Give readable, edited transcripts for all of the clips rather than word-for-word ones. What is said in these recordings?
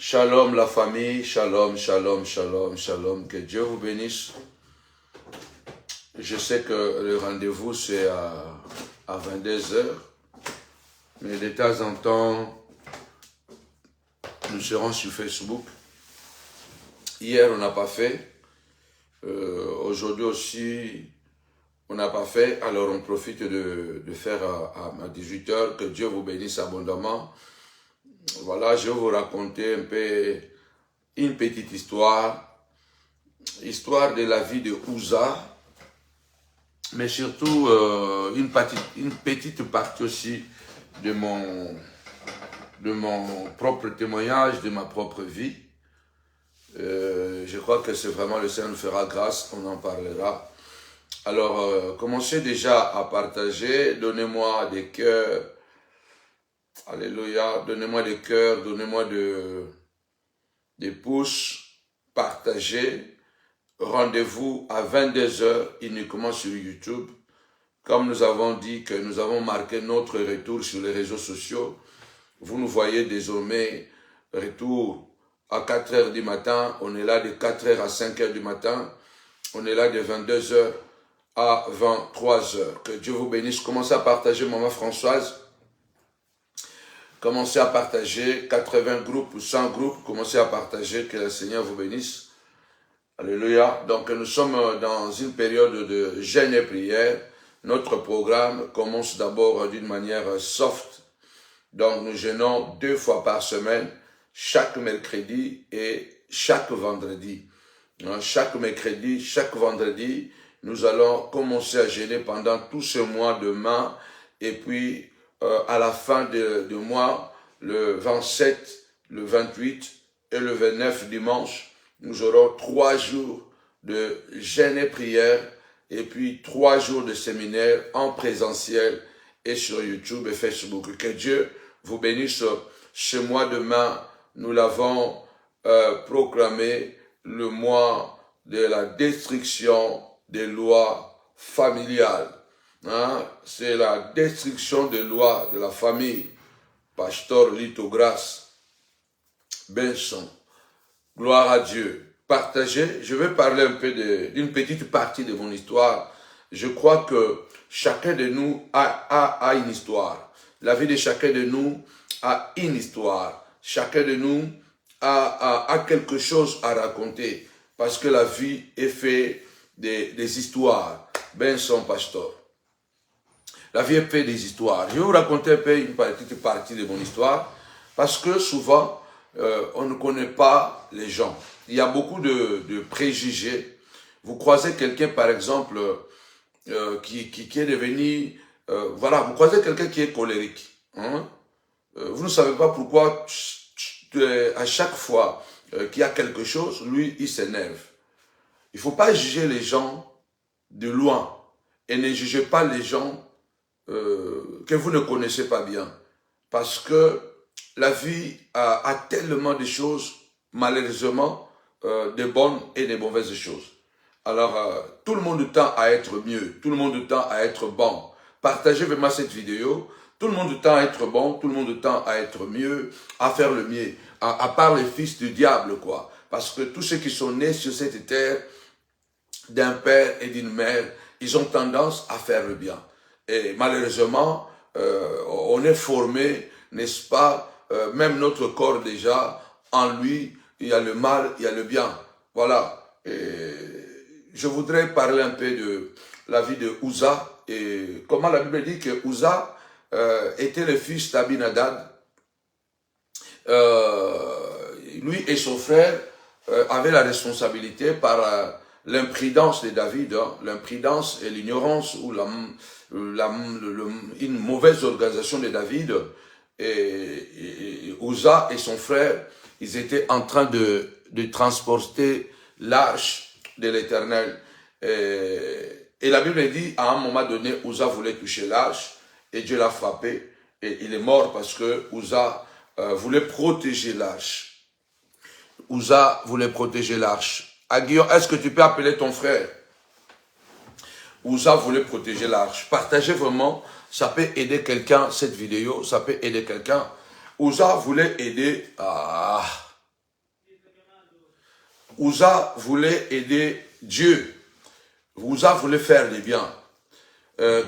Shalom la famille, shalom, shalom, shalom, shalom. Que Dieu vous bénisse. Je sais que le rendez-vous c'est à 22 heures, mais de temps en temps, nous serons sur Facebook. Hier, on n'a pas fait. Aujourd'hui aussi, on n'a pas fait. Alors, on profite de faire à 18 heures. Que Dieu vous bénisse abondamment. Voilà, je vais vous raconter un peu une petite histoire. Histoire de la vie de Uza. Mais surtout, une petite partie aussi de mon propre témoignage, de ma propre vie. Je crois que c'est vraiment le Seigneur nous fera grâce, on en parlera. Alors, commencez déjà à partager, donnez-moi des cœurs, alléluia, donnez-moi des cœurs, donnez-moi des pouces, partagez. Rendez-vous à 22 heures uniquement sur YouTube. Comme nous avons dit que nous avons marqué notre retour sur les réseaux sociaux, vous nous voyez désormais retour à 4 heures du matin, on est là de 4 heures à 5 heures du matin, on est là de 22 heures à 23 heures. Que Dieu vous bénisse. Commencez à partager, Maman Françoise. Commencez à partager, 80 groupes ou 100 groupes, commencez à partager, que le Seigneur vous bénisse. Alléluia. Donc nous sommes dans une période de jeûne et prière. Notre programme commence d'abord d'une manière soft. Donc nous jeûnons 2 fois par semaine, chaque mercredi et chaque vendredi. Chaque mercredi, chaque vendredi, nous allons commencer à jeûner pendant tout ce mois de mai. Et puis à la fin du mois, le 27, le 28 et le 29 dimanche, nous aurons 3 jours de jeûne et prière et puis 3 jours de séminaire en présentiel et sur YouTube et Facebook. Que Dieu vous bénisse. Ce mois de mai, nous l'avons proclamé le mois de la destruction des lois familiales. C'est la destruction des lois de la famille. Pasteur Lito Grace, Benson. Gloire à Dieu. Partagez. Je vais parler un peu d'une petite partie de mon histoire. Je crois que chacun de nous a une histoire. La vie de chacun de nous a une histoire. Chacun de nous a quelque chose à raconter. Parce que la vie est faite des histoires. Benson, pasteur. La vie est faite des histoires. Je vais vous raconter un peu une petite partie de mon histoire. Parce que souvent, on ne connaît pas les gens. Il y a beaucoup de préjugés. Vous croisez quelqu'un, par exemple, qui est devenu... voilà, vous croisez quelqu'un qui est colérique. Vous ne savez pas pourquoi, à chaque fois qu'il y a quelque chose, lui, il s'énerve. Il ne faut pas juger les gens de loin. Et ne jugez pas les gens que vous ne connaissez pas bien. Parce que la vie a tellement de choses, malheureusement, de bonnes et de mauvaises choses. Alors, tout le monde tend à être mieux, tout le monde tend à être bon. Partagez vraiment cette vidéo. Tout le monde tend à être bon, tout le monde tend à être mieux, à faire le mieux. À part les fils du diable, quoi. Parce que tous ceux qui sont nés sur cette terre, d'un père et d'une mère, ils ont tendance à faire le bien. Et malheureusement, on est formé, n'est-ce pas, même notre corps déjà, en lui, il y a le mal, il y a le bien. Voilà. Et je voudrais parler un peu de la vie de Uza et comment la Bible dit que Uza était le fils d'Abinadab. Lui et son frère avaient la responsabilité par l'imprudence de David, l'imprudence et l'ignorance ou une mauvaise organisation de David. Et Uza et son frère, ils étaient en train de transporter l'arche de l'Éternel. Et la Bible dit, à un moment donné, Uza voulait toucher l'arche et Dieu l'a frappé et il est mort parce que Uza voulait protéger l'arche. Uza voulait protéger l'arche. Aguillon, est-ce que tu peux appeler ton frère? Uza voulait protéger l'arche. Partagez vraiment, ça peut aider quelqu'un, cette vidéo, ça peut aider quelqu'un. Uza voulait aider Uza voulait aider Dieu. Uza voulait faire du bien.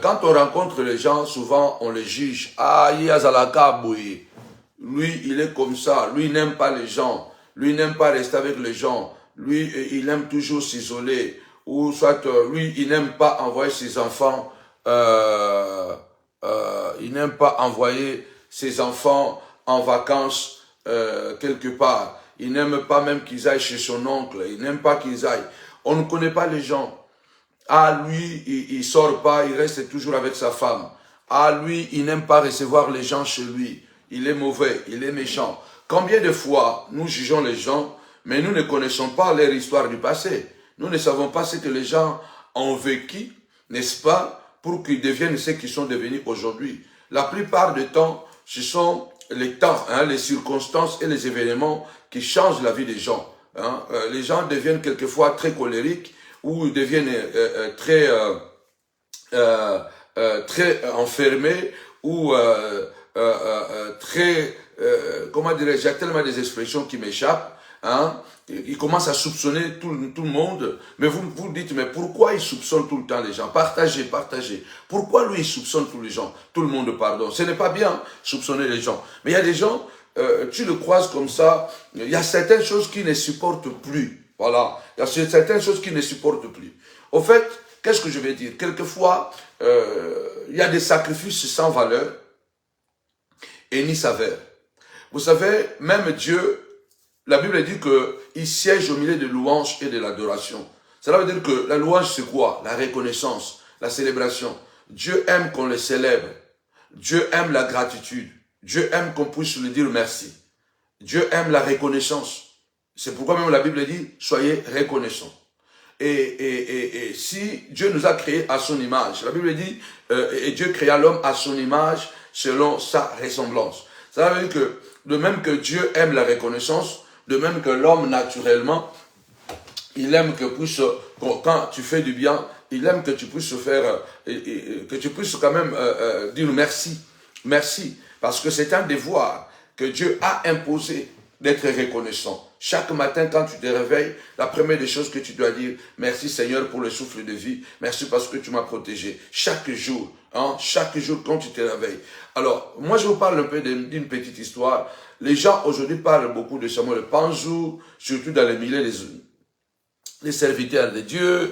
Quand on rencontre les gens, souvent on les juge. Ah, lui, il est comme ça. Lui, il n'aime pas les gens. Lui, il n'aime pas rester avec les gens. Lui, il aime toujours s'isoler. Ou soit, lui, il n'aime pas envoyer ses enfants. Il n'aime pas envoyer ses enfants en vacances quelque part. Il n'aime pas même qu'ils aillent chez son oncle. Il n'aime pas qu'ils aillent. On ne connaît pas les gens. Ah, lui, il sort pas, il reste toujours avec sa femme. Ah, lui, il n'aime pas recevoir les gens chez lui. Il est mauvais, il est méchant. Combien de fois nous jugeons les gens, mais nous ne connaissons pas leur histoire du passé. Nous ne savons pas ce que les gens ont vécu, n'est-ce pas, pour qu'ils deviennent ce qu'ils sont devenus aujourd'hui. La plupart du temps, ce sont les temps, les circonstances et les événements qui changent la vie des gens. Les gens deviennent quelquefois très colériques, ou ils deviennent très enfermés, ou très, comment dirais-je, il y a tellement des expressions qui m'échappent, ils commencent à soupçonner tout le monde, mais vous dites, mais pourquoi ils soupçonnent tout le temps les gens? Partagez. Pourquoi lui, il soupçonne tous les gens? Tout le monde, pardon. Ce n'est pas bien, soupçonner les gens. Mais il y a des gens, tu le croises comme ça, il y a certaines choses qui ne supportent plus. Voilà, il y a certaines choses qui ne supportent plus. Au fait, qu'est-ce que je vais dire? Quelquefois, il y a des sacrifices sans valeur et ni saveur. Vous savez, même Dieu, la Bible dit qu'il siège au milieu de louanges et de l'adoration. Cela veut dire que la louange, c'est quoi? La reconnaissance, la célébration. Dieu aime qu'on le célèbre. Dieu aime la gratitude. Dieu aime qu'on puisse lui dire merci. Dieu aime la reconnaissance. C'est pourquoi même la Bible dit, soyez reconnaissants. Et si Dieu nous a créés à son image, la Bible dit, et Dieu créa l'homme à son image selon sa ressemblance. Ça veut dire que, de même que Dieu aime la reconnaissance, de même que l'homme naturellement, il aime que puisse, quand tu fais du bien, il aime que tu puisses faire, que tu puisses quand même dire merci. Merci. Parce que c'est un devoir que Dieu a imposé d'être reconnaissant. Chaque matin, quand tu te réveilles, la première des choses que tu dois dire, merci Seigneur pour le souffle de vie, merci parce que tu m'as protégé. Chaque jour quand tu te réveilles. Alors, moi je vous parle un peu d'une petite histoire. Les gens aujourd'hui parlent beaucoup de Samuel Panzou, surtout dans les milieux des serviteurs de Dieu,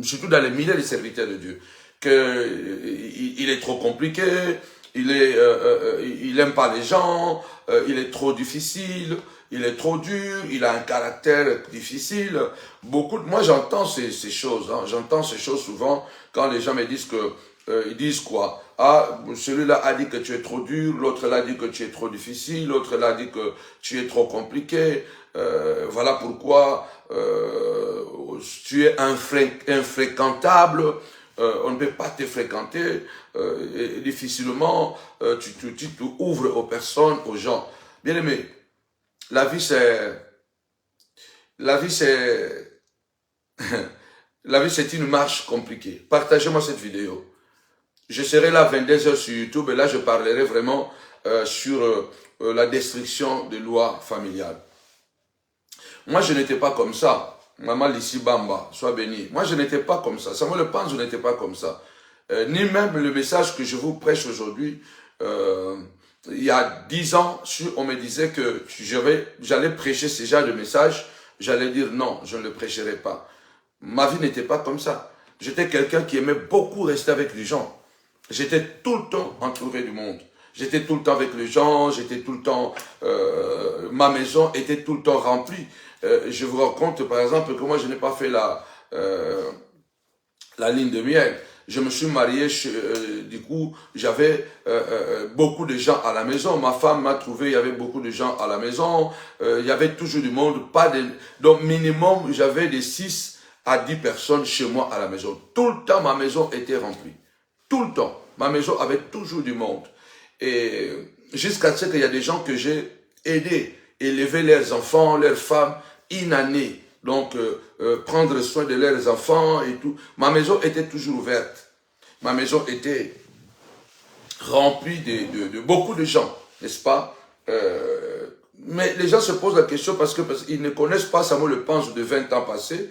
surtout dans les milieux des serviteurs de Dieu, qu'il est trop compliqué, il aime pas les gens, il est trop difficile, il est trop dur, il a un caractère difficile. Moi j'entends ces choses, j'entends ces choses souvent quand les gens me disent ils disent quoi? Ah, celui-là a dit que tu es trop dur, l'autre là dit que tu es trop difficile, l'autre là dit que tu es trop compliqué. Voilà pourquoi tu es infréquentable. On ne peut pas te fréquenter difficilement, tu ouvres aux personnes, aux gens. Bien aimé, la vie c'est une marche compliquée. Partagez-moi cette vidéo. Je serai là 22h sur YouTube et là je parlerai vraiment sur la destruction des lois familiales. Moi je n'étais pas comme ça. Maman Lissi Bamba, sois béni. Moi, je n'étais pas comme ça. Samuel Panzou n'était pas comme ça. Ni même le message que je vous prêche aujourd'hui. Il y a 10 ans, on me disait que j'allais prêcher ce genre de message. J'allais dire non, je ne le prêcherai pas. Ma vie n'était pas comme ça. J'étais quelqu'un qui aimait beaucoup rester avec les gens. J'étais tout le temps entouré du monde. J'étais tout le temps avec les gens, j'étais tout le temps... ma maison était tout le temps remplie. Je vous raconte par exemple que moi je n'ai pas fait la ligne de miel. Je me suis marié, du coup j'avais beaucoup de gens à la maison. Ma femme m'a trouvé, il y avait beaucoup de gens à la maison. Il y avait toujours du monde. Donc minimum j'avais de 6 à 10 personnes chez moi à la maison. Tout le temps ma maison était remplie. Tout le temps. Ma maison avait toujours du monde. Et jusqu'à ce qu'il y a des gens que j'ai aidés, élever leurs enfants, leurs femmes, une année. Donc, prendre soin de leurs enfants et tout. Ma maison était toujours ouverte. Ma maison était remplie de beaucoup de gens, n'est-ce pas? Mais les gens se posent la question parce qu'ils ne connaissent pas Samuel Lepage de 20 ans passés.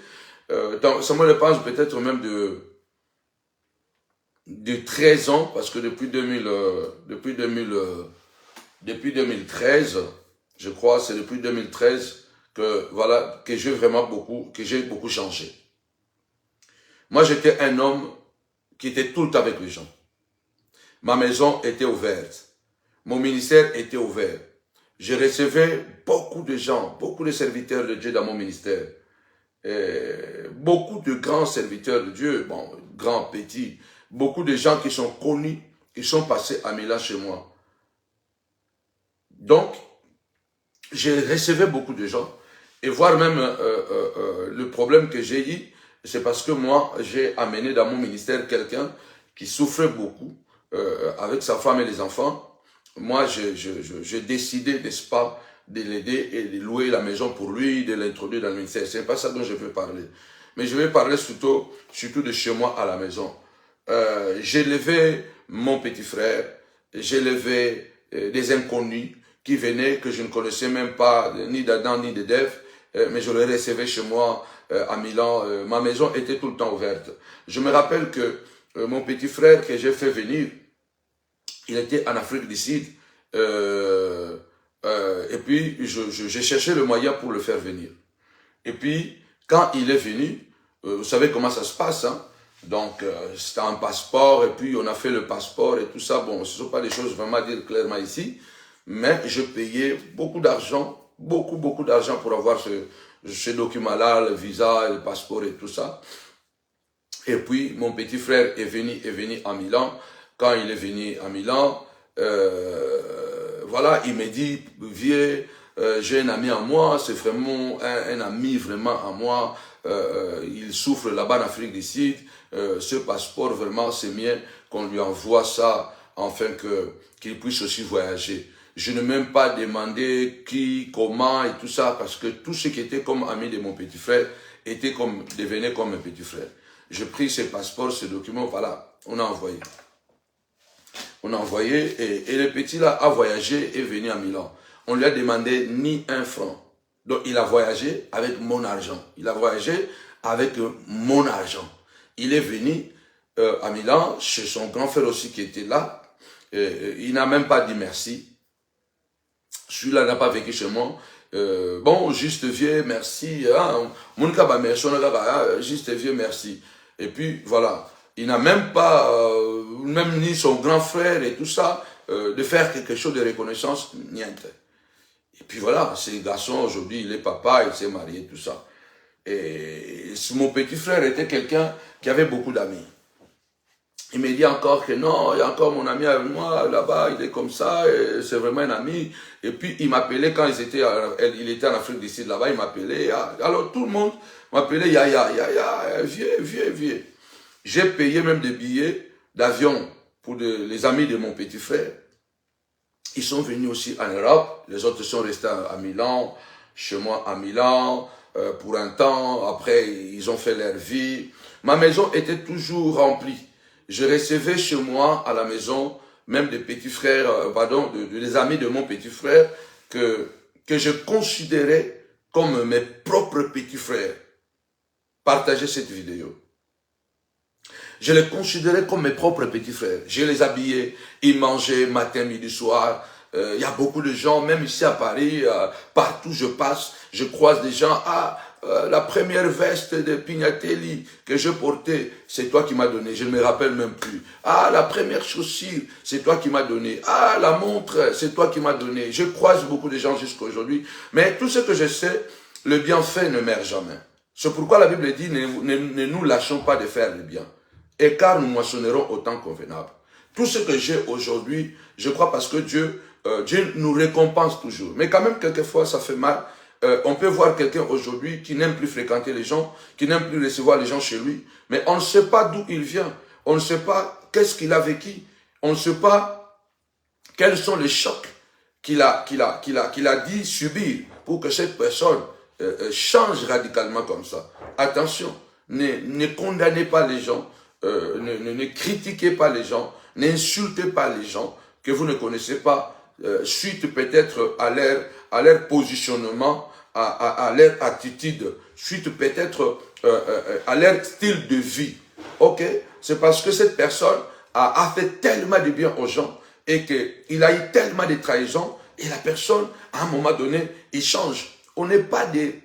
Samuel Lepage peut-être même de 13 ans, parce que depuis 2013, je crois, c'est depuis 2013 que voilà que j'ai beaucoup changé. Moi, j'étais un homme qui était tout le temps avec les gens. Ma maison était ouverte. Mon ministère était ouvert. Je recevais beaucoup de gens, beaucoup de serviteurs de Dieu dans mon ministère. Beaucoup de grands serviteurs de Dieu, bon, grands, petits, beaucoup de gens qui sont connus, qui sont passés à Milan chez moi. Donc, je recevais beaucoup de gens, et voire même le problème que j'ai eu, c'est parce que moi, j'ai amené dans mon ministère quelqu'un qui souffrait beaucoup avec sa femme et les enfants. Moi, j'ai décidé, n'est-ce pas, de l'aider et de louer la maison pour lui, de l'introduire dans le ministère. Ce n'est pas ça dont je veux parler. Mais je vais parler surtout de chez moi à la maison. J'ai levé mon petit frère, j'ai levé des inconnus qui venaient, que je ne connaissais même pas, ni d'Adam ni de Dev, mais je les recevais chez moi à Milan. Ma maison était tout le temps ouverte. Je me rappelle que mon petit frère que j'ai fait venir, il était en Afrique du Sud, et puis j'ai cherché le moyen pour le faire venir. Et puis, quand il est venu, vous savez comment ça se passe, hein? Donc, c'était un passeport, et puis on a fait le passeport et tout ça. Bon, ce ne sont pas des choses vraiment à dire clairement ici, mais je payais beaucoup d'argent, beaucoup d'argent pour avoir ce document-là, le visa, le passeport et tout ça. Et puis, mon petit frère est venu à Milan. Quand il est venu à Milan, voilà, il me dit, vieux, j'ai un ami à moi, c'est vraiment un ami vraiment à moi, il souffre là-bas en Afrique du Sud, ce passeport vraiment c'est mieux qu'on lui envoie ça afin qu'il puisse aussi voyager. Je ne m'ai même pas demandé qui, comment et tout ça, parce que tout ce qui était comme ami de mon petit frère devenait comme un petit frère. J'ai pris ce passeport, ce document, voilà, on a envoyé. On a envoyé et le petit là a voyagé et est venu à Milan. On lui a demandé ni un franc. Donc il a voyagé avec mon argent. Il a voyagé avec mon argent. Il est venu à Milan chez son grand frère aussi qui était là. Il n'a même pas dit merci. Celui-là n'a pas vécu chez moi. Bon, juste vieux, merci. Mon kaba merci, juste vieux, merci. Et puis voilà. Il n'a même pas, même ni son grand frère et tout ça, de faire quelque chose de reconnaissance, niente. Et puis voilà, ce garçon, aujourd'hui, il est papa, il s'est marié, tout ça. Et mon petit frère était quelqu'un qui avait beaucoup d'amis. Il me dit encore que non, il y a encore mon ami avec moi, là-bas, il est comme ça, c'est vraiment un ami. Et puis, il m'appelait quand il était en Afrique du Sud, là-bas, il m'appelait. Alors, tout le monde m'appelait Yaya, vieux. J'ai payé même des billets d'avion pour les amis de mon petit frère. Ils sont venus aussi en Europe. Les autres sont restés à Milan, chez moi à Milan, pour un temps. Après, ils ont fait leur vie. Ma maison était toujours remplie. Je recevais chez moi, à la maison, même des petits frères, des amis de mon petit frère, que je considérais comme mes propres petits frères. Partagez cette vidéo. Je les considérais comme mes propres petits frères. Je les habillais, ils mangeaient matin, midi, soir. Il y a beaucoup de gens, même ici à Paris, partout je passe, je croise des gens. La première veste de Pignatelli que je portais, c'est toi qui m'as donné. Je ne me rappelle même plus. La première chaussure, c'est toi qui m'as donné. La montre, c'est toi qui m'as donné. Je croise beaucoup de gens jusqu'à aujourd'hui. Mais tout ce que je sais, le bienfait ne meurt jamais. C'est pourquoi la Bible dit, ne nous lâchons pas de faire le bien. Et car nous moissonnerons au temps convenable. Tout ce que j'ai aujourd'hui, je crois parce que Dieu nous récompense toujours. Mais quand même, quelquefois, ça fait mal. On peut voir quelqu'un aujourd'hui qui n'aime plus fréquenter les gens, qui n'aime plus recevoir les gens chez lui. Mais on ne sait pas d'où il vient. On ne sait pas qu'est-ce qu'il a vécu. On ne sait pas quels sont les chocs qu'il a dit subir pour que cette personne change radicalement comme ça. Attention, ne condamnez pas les gens. Ne critiquez pas les gens, n'insultez pas les gens que vous ne connaissez pas, suite peut-être à à leur positionnement, à leur attitude, suite peut-être à leur style de vie. Ok? C'est parce que cette personne a fait tellement de bien aux gens et qu'il a eu tellement de trahisons et la personne, à un moment donné, il change. On n'est pas des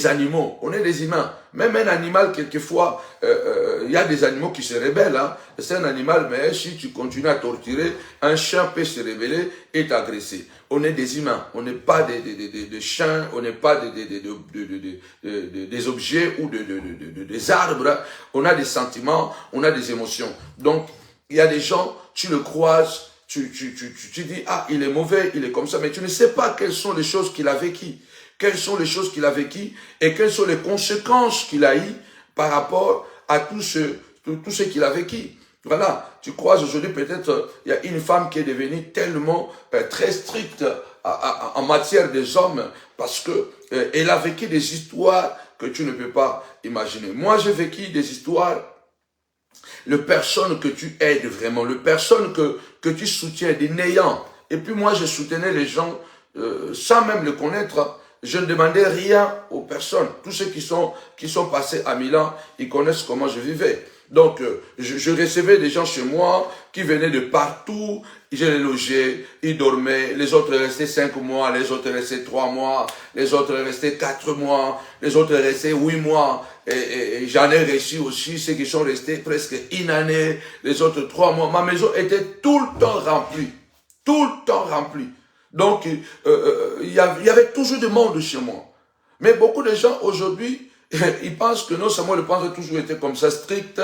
animaux, on est des humains. Même un animal, quelquefois, il y a des animaux qui se rebellent. Hein. C'est un animal, mais si tu continues à torturer, un chien peut se rébeller et t'agresser. On est des humains, on n'est pas des chiens, on n'est pas des objets ou des arbres. On a des sentiments, on a des émotions. Donc, il y a des gens, tu le croises, tu dis, ah, il est mauvais, il est comme ça, mais tu ne sais pas quelles sont les choses qu'il a vécues. Quelles sont les choses qu'il a vécues et quelles sont les conséquences qu'il a eues par rapport à tout ce qu'il a vécu. Voilà, tu croises aujourd'hui peut-être, il y a une femme qui est devenue tellement très stricte en matière des hommes parce que elle a vécu des histoires que tu ne peux pas imaginer. Moi, j'ai vécu des histoires, les personnes que tu aides vraiment, les personnes que tu soutiens, des néants. Et puis moi, je soutenais les gens sans même les connaître. Je ne demandais rien aux personnes. Tous ceux qui sont passés à Milan, ils connaissent comment je vivais. Donc, je recevais des gens chez moi qui venaient de partout. Je les logeais, ils dormaient. Les autres restaient 5 mois, les autres restaient 3 mois, les autres restaient 4 mois, les autres restaient 8 mois. Et j'en ai reçu aussi ceux qui sont restés presque une année, les autres 3 mois. Ma maison était tout le temps remplie. Tout le temps remplie. Donc, il y avait toujours du monde chez moi. Mais beaucoup de gens aujourd'hui, ils pensent que non, Samuel Le Pense a toujours été comme ça, strict,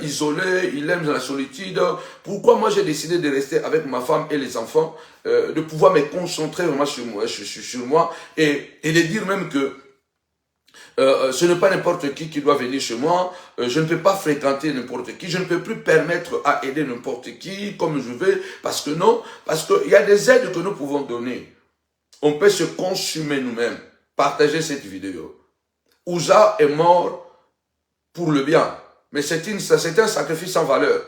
isolé, il aime la solitude. Pourquoi moi j'ai décidé de rester avec ma femme et les enfants, de pouvoir me concentrer vraiment sur moi et de dire même que ce n'est pas n'importe qui doit venir chez moi, je ne peux pas fréquenter n'importe qui, je ne peux plus permettre à aider n'importe qui comme je veux, parce que non, parce qu'il y a des aides que nous pouvons donner. On peut se consumer nous-mêmes. Partagez cette vidéo. Uza est mort pour le bien, mais c'est un sacrifice sans valeur,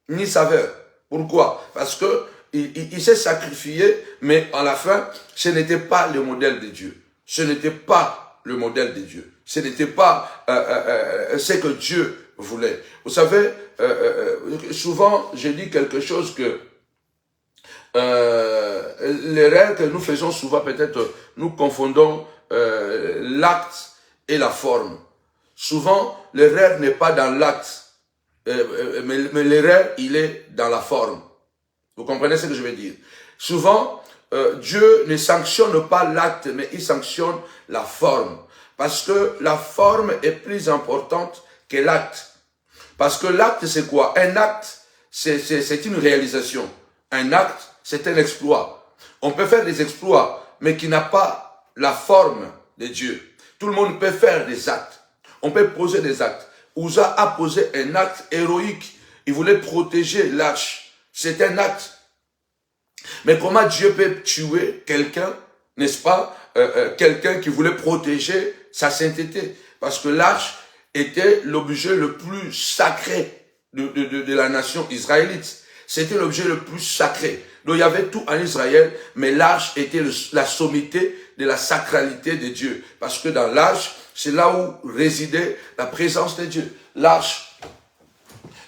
ni saveur. Pourquoi? Parce que il s'est sacrifié, mais à la fin, ce n'était pas le modèle de Dieu. Ce n'était pas le modèle de Dieu. Ce n'était pas ce que Dieu voulait. Vous savez, souvent, je dis quelque chose que l'erreur que nous faisons souvent, peut-être, nous confondons l'acte et la forme. Souvent, l'erreur n'est pas dans l'acte, mais l'erreur, il est dans la forme. Vous comprenez ce que je veux dire? Souvent, Dieu ne sanctionne pas l'acte, mais il sanctionne la forme. Parce que la forme est plus importante que l'acte. Parce que l'acte, c'est quoi? Un acte, c'est une réalisation. Un acte, c'est un exploit. On peut faire des exploits, mais qui n'a pas la forme de Dieu. Tout le monde peut faire des actes. On peut poser des actes. Uza a posé un acte héroïque. Il voulait protéger l'arche. C'est un acte. Mais comment Dieu peut tuer quelqu'un, n'est-ce pas, quelqu'un qui voulait protéger sa sainteté? Parce que l'arche était l'objet le plus sacré de la nation israélite. C'était l'objet le plus sacré. Donc il y avait tout en Israël, mais l'arche était la sommité de la sacralité de Dieu. Parce que dans l'arche, c'est là où résidait la présence de Dieu. L'arche,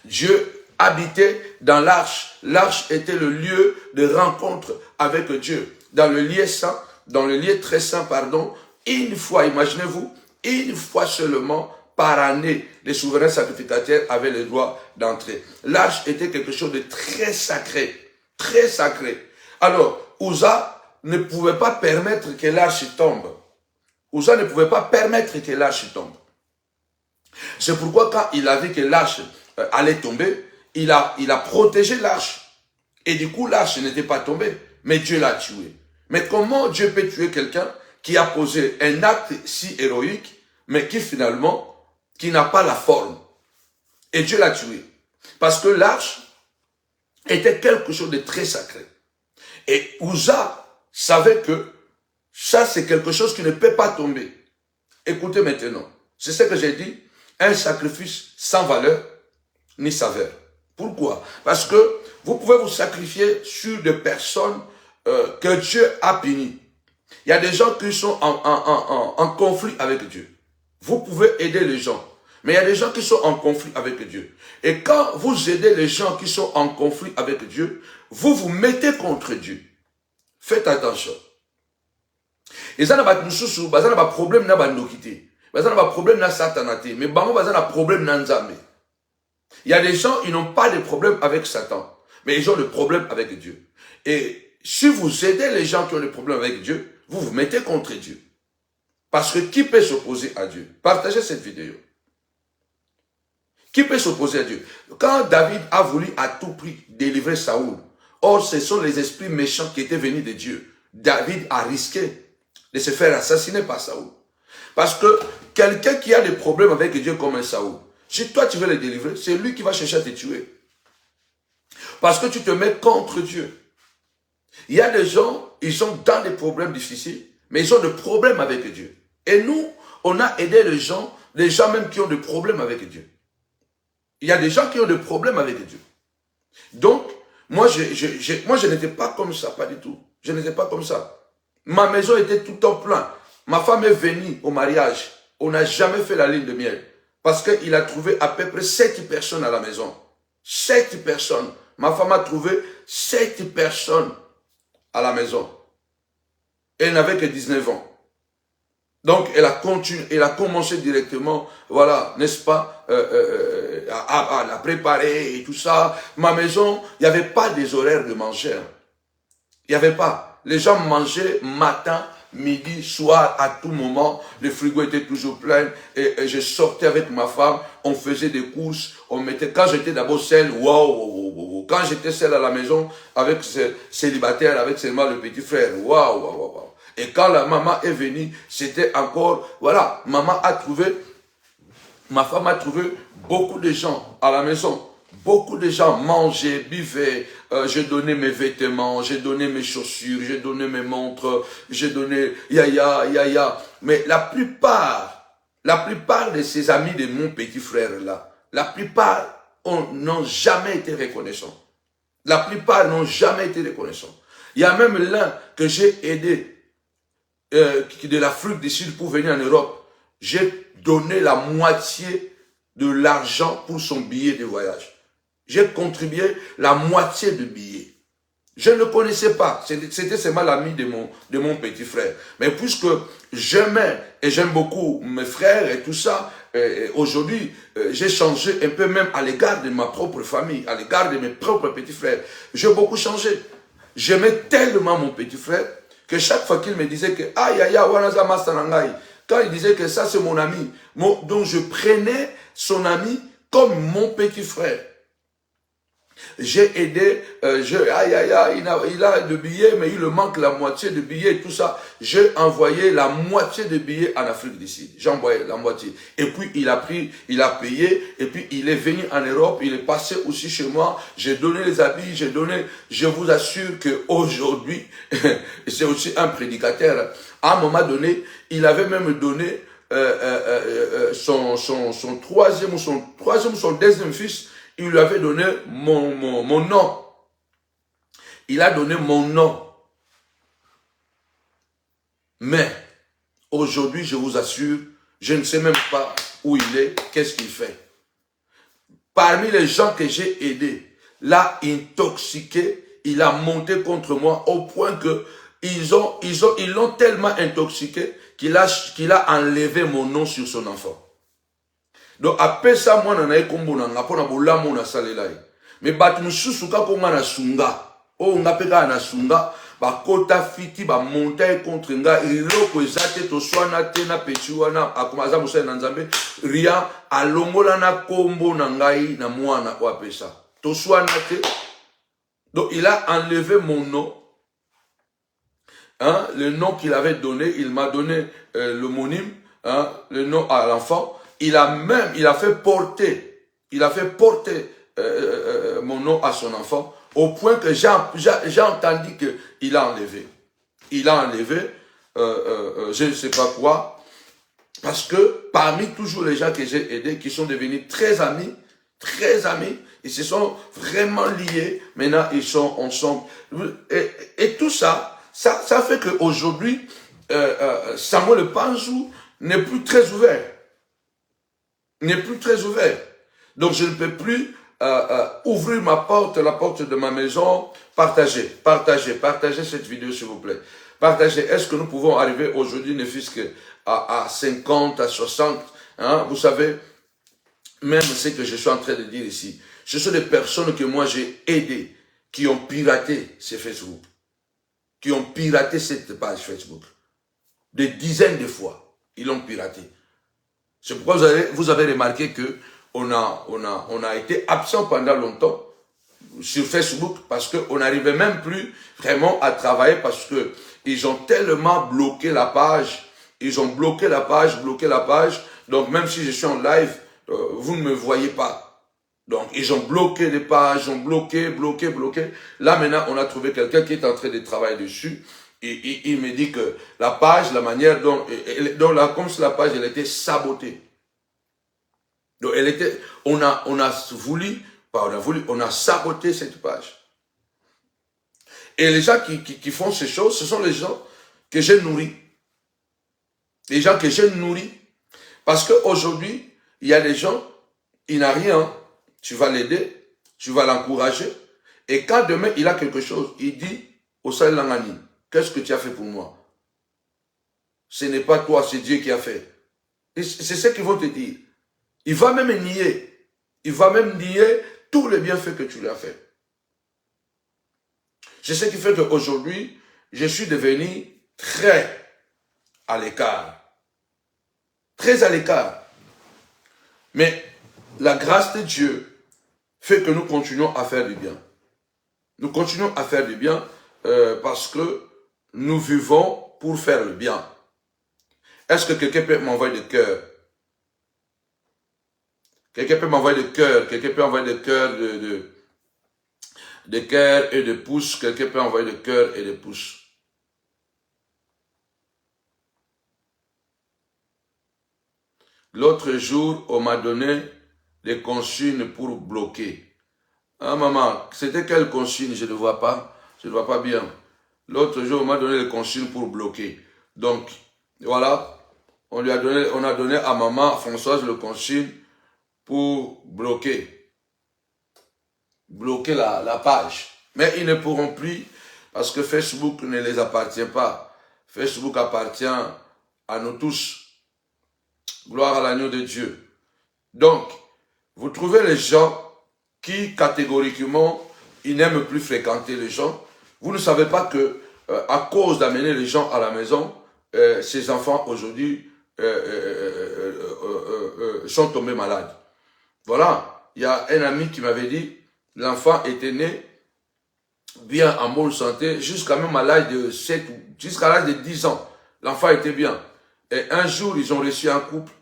Dieu habitait dans l'arche. L'arche était le lieu de rencontre avec Dieu. Dans le lieu saint, dans le lieu très saint, pardon, une fois, imaginez-vous, une fois seulement par année, les souverains sacrificateurs avaient le droit d'entrer. L'arche était quelque chose de très sacré, très sacré. Alors, Uza ne pouvait pas permettre que l'arche tombe. Uza ne pouvait pas permettre que l'arche tombe. C'est pourquoi quand il a vu que l'arche allait tomber, il a protégé l'arche. Et du coup, l'arche n'était pas tombée, mais Dieu l'a tué. Mais comment Dieu peut tuer quelqu'un qui a posé un acte si héroïque, mais qui finalement, qui n'a pas la forme? Et Dieu l'a tué. Parce que l'arche était quelque chose de très sacré. Et Uza savait que ça, c'est quelque chose qui ne peut pas tomber. Écoutez maintenant, c'est ce que j'ai dit, un sacrifice sans valeur ni saveur. Pourquoi? Parce que vous pouvez vous sacrifier sur des personnes que Dieu a punies. Il y a des gens qui sont en conflit avec Dieu. Vous pouvez aider les gens. Mais il y a des gens qui sont en conflit avec Dieu. Et quand vous aidez les gens qui sont en conflit avec Dieu, vous vous mettez contre Dieu. Faites attention. Et ça n'a pas de problème, n'a pas de nokité. Ça n'a pas de problème, n'a satanaté. Mais ça n'a pas de problème, n'a nzambe. Il y a des gens, ils n'ont pas de problème avec Satan. Mais ils ont le problème avec Dieu. Et si vous aidez les gens qui ont des problèmes avec Dieu, vous vous mettez contre Dieu. Parce que qui peut s'opposer à Dieu? Partagez cette vidéo. Qui peut s'opposer à Dieu? Quand David a voulu à tout prix délivrer Saoul, or ce sont les esprits méchants qui étaient venus de Dieu, David a risqué de se faire assassiner par Saoul. Parce que quelqu'un qui a des problèmes avec Dieu comme un Saoul, si toi tu veux le délivrer, c'est lui qui va chercher à te tuer. Parce que tu te mets contre Dieu. Il y a des gens, ils sont dans des problèmes difficiles, mais ils ont des problèmes avec Dieu. Et nous, on a aidé les gens même qui ont des problèmes avec Dieu. Il y a des gens qui ont des problèmes avec Dieu. Donc, moi, je n'étais pas comme ça, pas du tout. Je n'étais pas comme ça. Ma maison était tout en plein. Ma femme est venue au mariage. On n'a jamais fait la ligne de miel. Parce qu'il a trouvé à peu près 7 personnes à la maison. 7 personnes. Ma femme a trouvé 7 personnes à la maison. Elle n'avait que 19 ans. Donc, elle a commencé directement, voilà, n'est-ce pas, à la préparer et tout ça. Ma maison, il n'y avait pas des horaires de manger. Il n'y avait pas. Les gens mangeaient matin, midi, soir, à tout moment. Le frigo était toujours plein. Et je sortais avec ma femme, on faisait des courses, on mettait, quand j'étais d'abord seul, waouh. Quand j'étais seul à la maison, avec célibataire, avec seulement le petit frère, waouh. Et quand la maman est venue, c'était encore, voilà, ma femme a trouvé beaucoup de gens à la maison. Beaucoup de gens mangeaient, buvaient, j'ai donné mes vêtements, j'ai donné mes chaussures, j'ai donné mes montres, j'ai donné yaya. Mais la plupart de ces amis de mon petit frère là, la plupart n'ont jamais été reconnaissants. La plupart n'ont jamais été reconnaissants. Il y a même l'un que j'ai aidé, de l'Afrique du Sud pour venir en Europe. J'ai donné la moitié de l'argent pour son billet de voyage. J'ai contribué la moitié du billet. Je ne le connaissais pas. C'était seulement l'ami de mon petit frère. Mais puisque j'aimais et j'aime beaucoup mes frères et tout ça, aujourd'hui, j'ai changé un peu même à l'égard de ma propre famille, à l'égard de mes propres petits frères. J'ai beaucoup changé. J'aimais tellement mon petit frère que chaque fois qu'il me disait que quand il disait que ça c'est mon ami, donc je prenais son ami comme mon petit frère. J'ai aidé, il a le billet, mais il lui manque la moitié de billet et tout ça. J'ai envoyé la moitié de billets en Afrique du Sud. J'ai envoyé la moitié. Et puis il a payé, et puis il est venu en Europe, il est passé aussi chez moi. J'ai donné les habits, je vous assure qu'aujourd'hui, c'est aussi un prédicateur. À un moment donné, il avait même donné son troisième ou son deuxième fils. Il lui avait donné mon nom. Il a donné mon nom. Mais, aujourd'hui, je vous assure, je ne sais même pas où il est, qu'est-ce qu'il fait. Parmi les gens que j'ai aidés, l'a intoxiqué, il a monté contre moi au point que ils l'ont tellement intoxiqué qu'il a enlevé mon nom sur son enfant. Donc après ça moi na kombo na ngapona bolamu na salelai mais batu mususu ka konga na sunga o ngapeka na sunga ba kota fiti ba monter contre nga iloko ezate to swana te na pechuana akomaza musa na nzambe ria alongola na kombo na ngai na mwana wa pesa to swana te. Donc il a enlevé mon nom, hein, le nom qu'il avait donné, il m'a donné l'homonyme, hein, le nom à l'enfant. Il a fait porter mon nom à son enfant, au point que j'ai entendu qu'il a enlevé. Il a enlevé, je ne sais pas quoi, parce que parmi toujours les gens que j'ai aidés, qui sont devenus très amis, ils se sont vraiment liés, maintenant ils sont ensemble. Et tout ça, ça fait qu'aujourd'hui, Samuel Panzou n'est plus très ouvert. N'est plus très ouvert. Donc je ne peux plus ouvrir ma porte, la porte de ma maison. Partagez cette vidéo s'il vous plaît. Partagez. Est-ce que nous pouvons arriver aujourd'hui, ne fût-ce qu'à 50, à 60, hein? Vous savez, même ce que je suis en train de dire ici, ce sont des personnes que moi j'ai aidées, qui ont piraté ces Facebook, qui ont piraté cette page Facebook. Des dizaines de fois, ils l'ont piraté. C'est pourquoi vous avez remarqué que on a été absent pendant longtemps sur Facebook parce qu'on n'arrivait même plus vraiment à travailler parce que ils ont tellement bloqué la page. Ils ont bloqué la page. Donc même si je suis en live, vous ne me voyez pas. Donc ils ont bloqué les pages, ils ont bloqué. Là maintenant, on a trouvé quelqu'un qui est en train de travailler dessus. Et il me dit que la page, la manière dont comme si la page elle était sabotée. Donc on a saboté cette page. Et les gens qui font ces choses, ce sont les gens que j'ai nourris. Les gens que j'ai nourris. Parce qu'aujourd'hui, il y a des gens, il n'a rien. Tu vas l'aider, tu vas l'encourager. Et quand demain, il a quelque chose, il dit au Sahel Langani, qu'est-ce que tu as fait pour moi? Ce n'est pas toi, c'est Dieu qui a fait. C'est ce qu'ils vont te dire. Il va même nier. Il va même nier tous les bienfaits que tu lui as fait. C'est ce qui fait qu'aujourd'hui, je suis devenu très à l'écart. Très à l'écart. Mais la grâce de Dieu fait que nous continuons à faire du bien. Nous continuons à faire du bien parce que nous vivons pour faire le bien. Est-ce que quelqu'un peut m'envoyer des cœurs? Quelqu'un peut m'envoyer des cœurs, quelqu'un peut envoyer des cœurs de cœurs et de pouces, quelqu'un peut envoyer des cœurs et des pouces. L'autre jour, on m'a donné des consignes pour bloquer. Ah maman, c'était quelle consigne? Je ne vois pas bien. L'autre jour, on m'a donné des consignes pour bloquer. Donc, voilà, on a donné à maman Françoise le consigne pour bloquer la page. Mais ils ne pourront plus parce que Facebook ne les appartient pas. Facebook appartient à nous tous. Gloire à l'agneau de Dieu. Donc, vous trouvez les gens qui, catégoriquement, ils n'aiment plus fréquenter les gens. Vous ne savez pas que, à cause d'amener les gens à la maison, ces enfants, aujourd'hui, sont tombés malades. Voilà, il y a un ami qui m'avait dit, l'enfant était né bien en bonne santé, jusqu'à même à l'âge de 7, jusqu'à l'âge de 10 ans. L'enfant était bien. Et un jour, ils ont reçu un couple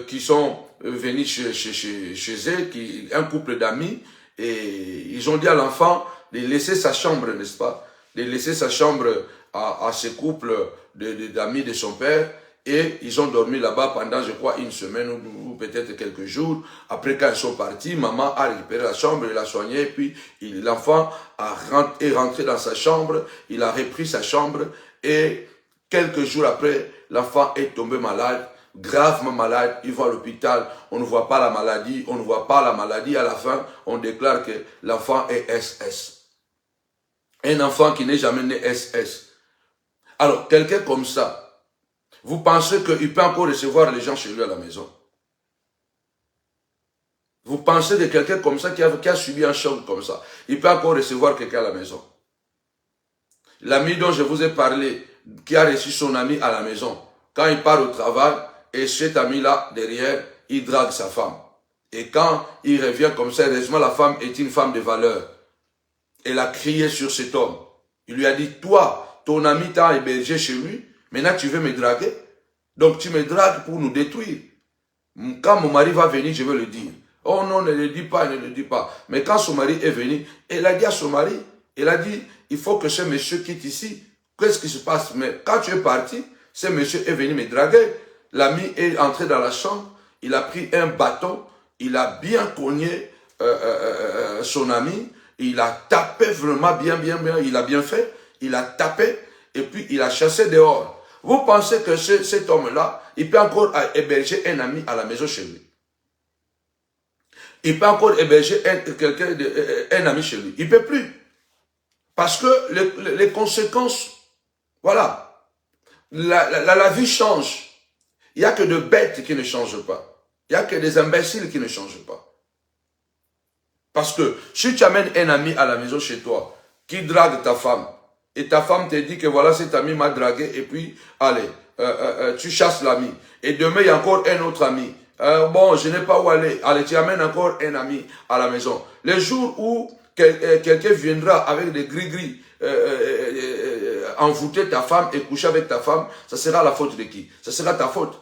qui sont venus chez eux, un couple d'amis, et ils ont dit à l'enfant de laisser sa chambre, n'est-ce pas? De laisser sa chambre à ce couple d'amis de son père. Et ils ont dormi là-bas pendant, je crois, une semaine ou peut-être quelques jours. Après, quand ils sont partis, maman a récupéré la chambre, il l'a soigné, et puis l'enfant est rentré dans sa chambre, il a repris sa chambre, et quelques jours après, l'enfant est tombé malade, gravement malade, il va à l'hôpital, on ne voit pas la maladie, à la fin, on déclare que l'enfant est SS. Un enfant qui n'est jamais né SS. Alors, quelqu'un comme ça, vous pensez qu'il peut encore recevoir les gens chez lui à la maison? Vous pensez de quelqu'un comme ça qui a subi un choc comme ça, il peut encore recevoir quelqu'un à la maison? L'ami dont je vous ai parlé, qui a reçu son ami à la maison, quand il part au travail, et cet ami-là, derrière, il drague sa femme. Et quand il revient comme ça, heureusement, la femme est une femme de valeur. Elle a crié sur cet homme. Il lui a dit, toi, ton ami t'a hébergé chez lui, maintenant tu veux me draguer? Donc tu me dragues pour nous détruire. Quand mon mari va venir, je vais le dire. Oh non, ne le dis pas, ne le dis pas. Mais quand son mari est venu, elle a dit à son mari, elle a dit, il faut que ce monsieur quitte ici. Qu'est-ce qui se passe? Mais quand tu es parti, ce monsieur est venu me draguer. L'ami est entré dans la chambre, il a pris un bâton, il a bien cogné son ami, il a tapé vraiment bien, il a bien fait, il a tapé, et puis il a chassé dehors. Vous pensez que cet homme-là, il peut encore héberger un ami à la maison chez lui. Il peut encore héberger un ami chez lui. Il ne peut plus. Parce que les conséquences, voilà, la vie change. Il n'y a que de bêtes qui ne changent pas. Il n'y a que des imbéciles qui ne changent pas. Parce que si tu amènes un ami à la maison chez toi, qui drague ta femme, et ta femme te dit que voilà, cet ami m'a dragué, et puis, allez, tu chasses l'ami. Et demain, il y a encore un autre ami. Bon, je n'ai pas où aller. Allez, tu amènes encore un ami à la maison. Le jour où quelqu'un viendra avec des gris-gris, envoûter ta femme et coucher avec ta femme, ça sera la faute de qui? Ça sera ta faute.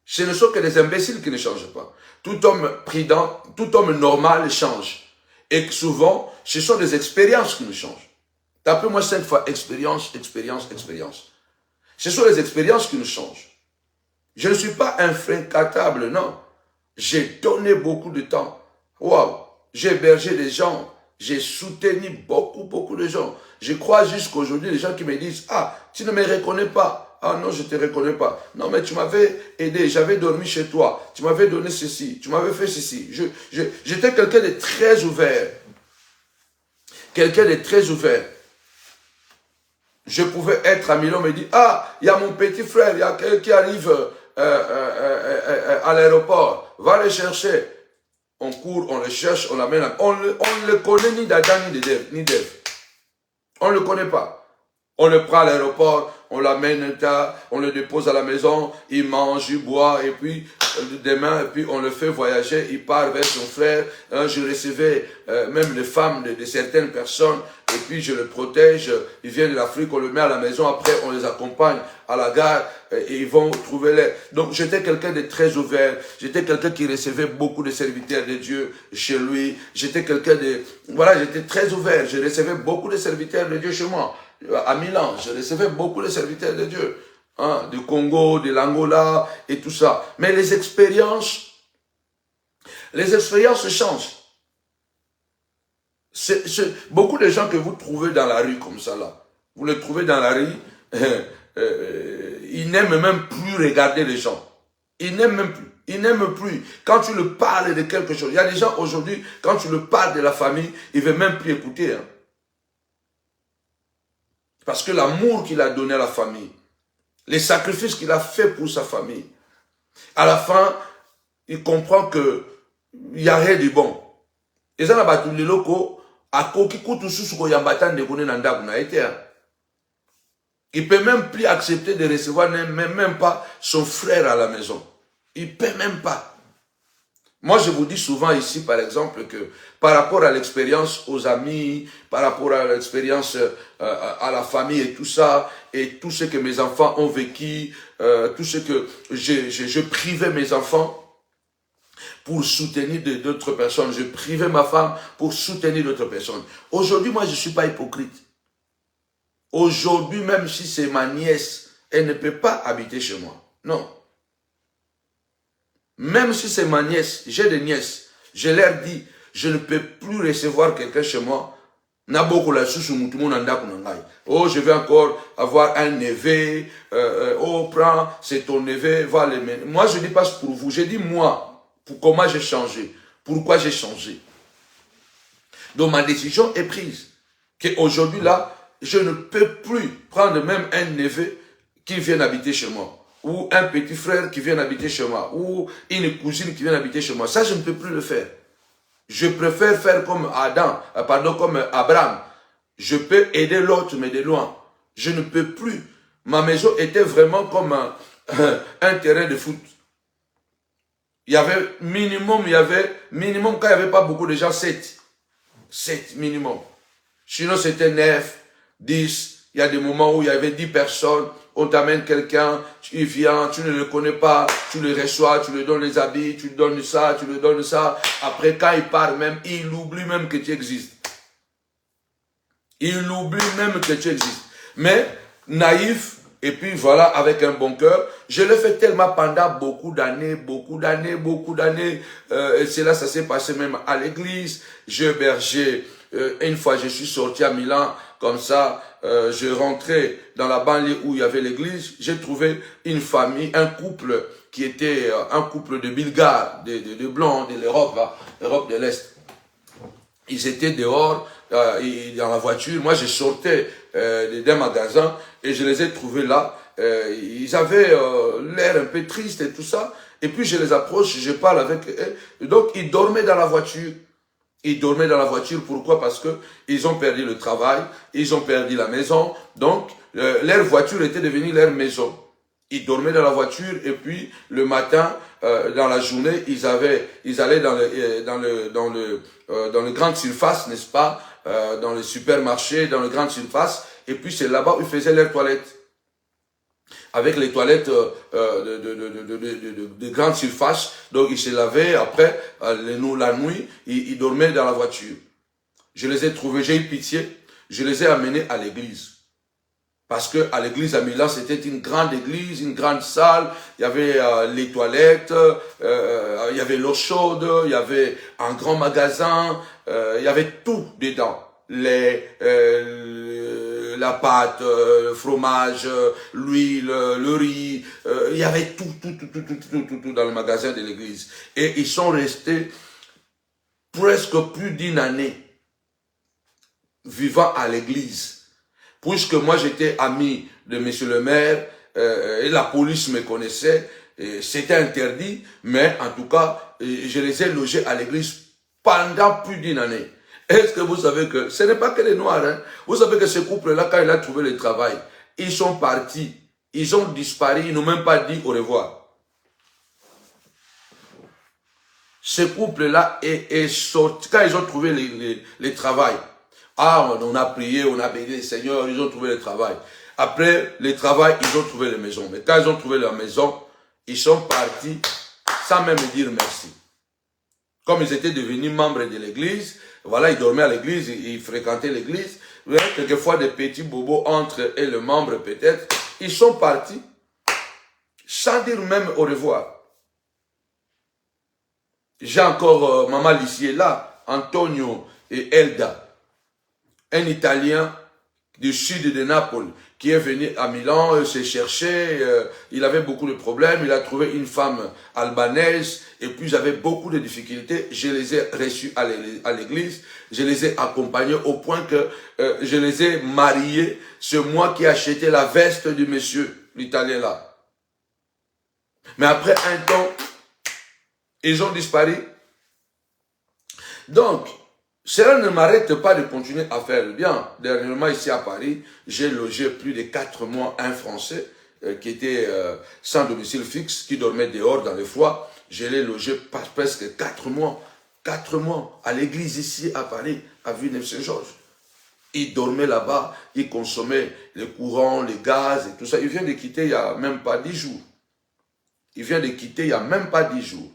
Ce ne sont que des imbéciles qui ne changent pas. Tout homme prudent, tout homme normal change. Et souvent, ce sont des expériences qui nous changent. Tapez-moi 5 fois expérience, expérience, expérience. Ce sont les expériences qui nous changent. Je ne suis pas infréquentable, non. J'ai donné beaucoup de temps. Waouh! J'ai hébergé des gens. J'ai soutenu beaucoup de gens. Je crois jusqu'à aujourd'hui, les gens qui me disent, ah, tu ne me reconnais pas. Ah non, je ne te reconnais pas. Non, mais tu m'avais aidé, j'avais dormi chez toi. Tu m'avais donné ceci, tu m'avais fait ceci. J'étais quelqu'un de très ouvert. Quelqu'un de très ouvert. Je pouvais être à Milan, me dit, ah, il y a mon petit frère, il y a quelqu'un qui arrive à l'aéroport. Va le chercher. On court, on le cherche, on l'amène. On ne le connaît ni d'Adam ni d'Ève. On ne le connaît pas. On le prend à l'aéroport, on l'amène, on le dépose à la maison, il mange, il boit, et puis demain, et puis on le fait voyager, il part vers son frère. Je recevais même les femmes de certaines personnes, et puis je le protège. Il vient de l'Afrique, on le met à la maison, après on les accompagne à la gare, et ils vont trouver l'air. Donc j'étais quelqu'un de très ouvert, j'étais quelqu'un qui recevait beaucoup de serviteurs de Dieu chez lui. J'étais quelqu'un de... Voilà, j'étais très ouvert, je recevais beaucoup de serviteurs de Dieu chez moi. À Milan, je recevais beaucoup de serviteurs de Dieu, hein, du Congo, de l'Angola et tout ça. Mais les expériences changent. Beaucoup de gens que vous trouvez dans la rue comme ça, là, vous les trouvez dans la rue, ils n'aiment même plus regarder les gens. Ils n'aiment même plus. Ils n'aiment plus. Quand tu le parles de quelque chose, il y a des gens aujourd'hui, quand tu le parles de la famille, ils ne veulent même plus écouter. Hein. Parce que l'amour qu'il a donné à la famille, les sacrifices qu'il a fait pour sa famille, à la fin, il comprend que il n'y a rien de bon. Et ça n'a pas tous les locaux, à quoi qui coûte sous ce qu'on y a battu de connaître dans n'a été. Il peut même plus accepter de recevoir même pas son frère à la maison. Il peut même pas. Moi, je vous dis souvent ici, par exemple, que par rapport à l'expérience aux amis, par rapport à l'expérience à la famille et tout ça, et tout ce que mes enfants ont vécu, tout ce que je privais mes enfants pour soutenir d'autres personnes, je privais ma femme pour soutenir d'autres personnes. Aujourd'hui, moi, je ne suis pas hypocrite. Aujourd'hui, même si c'est ma nièce, elle ne peut pas habiter chez moi. Non. Même si c'est ma nièce, j'ai des nièces, je leur dis, je ne peux plus recevoir quelqu'un chez moi. Oh, je vais encore avoir un neveu. Oh, prends, c'est ton neveu, va le mener. Moi, je ne dis pas pour vous, je dis moi, pour comment j'ai changé, pourquoi j'ai changé. Donc, ma décision est prise. Qu'aujourd'hui, là, je ne peux plus prendre même un neveu qui vient habiter chez moi. Ou un petit frère qui vient habiter chez moi, ou une cousine qui vient habiter chez moi. Ça, je ne peux plus le faire. Je préfère faire comme comme Abraham. Je peux aider l'autre, mais de loin. Je ne peux plus. Ma maison était vraiment comme un terrain de foot. Il y avait minimum, quand il n'y avait pas beaucoup de gens, 7. 7 minimum. Sinon, c'était 9, 10. Il y a des moments où il y avait 10 personnes. On t'amène quelqu'un, il vient, tu ne le connais pas, tu le reçois, tu lui donnes les habits, tu lui donnes ça, tu lui donnes ça. Après, quand il part même, il oublie même que tu existes. Il oublie même que tu existes. Mais, naïf, et puis voilà, avec un bon cœur, je le fais tellement pendant beaucoup d'années. Et c'est là, ça s'est passé même à l'église. J'ai hébergé une fois, je suis sorti à Milan, comme ça, je rentrais dans la banlieue où il y avait l'église, j'ai trouvé une famille, un couple qui était un couple de Bulgares, de Blancs, de l'Europe, l'Europe de l'Est. Ils étaient dehors, dans la voiture. Moi, je sortais d'un magasin et je les ai trouvés là. Ils avaient l'air un peu triste et tout ça. Et puis, je les approche, je parle avec eux. Donc, ils dormaient dans la voiture. Ils dormaient dans la voiture. Pourquoi? Parce que ils ont perdu le travail, ils ont perdu la maison. Donc, leur voiture était devenue leur maison. Ils dormaient dans la voiture et puis le matin, dans la journée, ils allaient dans le grande surface, n'est-ce pas, dans le supermarché, dans le grande surface, et puis c'est là-bas où ils faisaient leurs toilettes. Avec les toilettes de grande surface, donc ils se lavaient, après, la nuit, ils dormaient dans la voiture. Je les ai trouvés, j'ai eu pitié, je les ai amenés à l'église. Parce que à l'église à Milan, c'était une grande église, une grande salle, il y avait les toilettes, il y avait l'eau chaude, il y avait un grand magasin, il y avait tout dedans. La pâte, le fromage, l'huile, le riz, il y avait tout dans le magasin de l'église. Et ils sont restés presque plus d'une année vivant à l'église. Puisque moi j'étais ami de monsieur le maire, et la police me connaissait, c'était interdit, mais en tout cas, je les ai logés à l'église pendant plus d'une année. Est-ce que vous savez que ce n'est pas que les Noirs, hein? Vous savez que ce couple-là, quand il a trouvé le travail, ils sont partis, ils ont disparu, ils n'ont même pas dit au revoir. Ce couple-là est sorti, quand ils ont trouvé le travail, on a prié, on a béni le Seigneur, ils ont trouvé le travail. Après le travail, ils ont trouvé la maison. Mais quand ils ont trouvé la maison, ils sont partis sans même dire merci. Comme ils étaient devenus membres de l'église, voilà, ils dormaient à l'église, ils fréquentaient l'église. Quelquefois, des petits bobos entre eux et le membre peut-être. Ils sont partis sans dire même au revoir. J'ai encore Maman Lissier là, Antonio et Elda. Un Italien du sud de Naples qui est venu à Milan, s'est cherché, il avait beaucoup de problèmes, il a trouvé une femme albanaise et puis j'avais beaucoup de difficultés. Je les ai reçus à l'église, je les ai accompagnés au point que je les ai mariés. C'est moi qui ai acheté la veste du monsieur, l'Italien là. Mais après un temps, ils ont disparu. Donc, cela ne m'arrête pas de continuer à faire le bien. Dernièrement, ici à Paris, j'ai logé plus de 4 mois un Français qui était sans domicile fixe, qui dormait dehors dans le froid. Je l'ai logé presque 4 mois. 4 mois à l'église ici à Paris, à Villeneuve-Saint-Georges. Il dormait là-bas, il consommait le courant, le gaz et tout ça. Il vient de quitter il n'y a même pas 10 jours. Il vient de quitter il n'y a même pas 10 jours.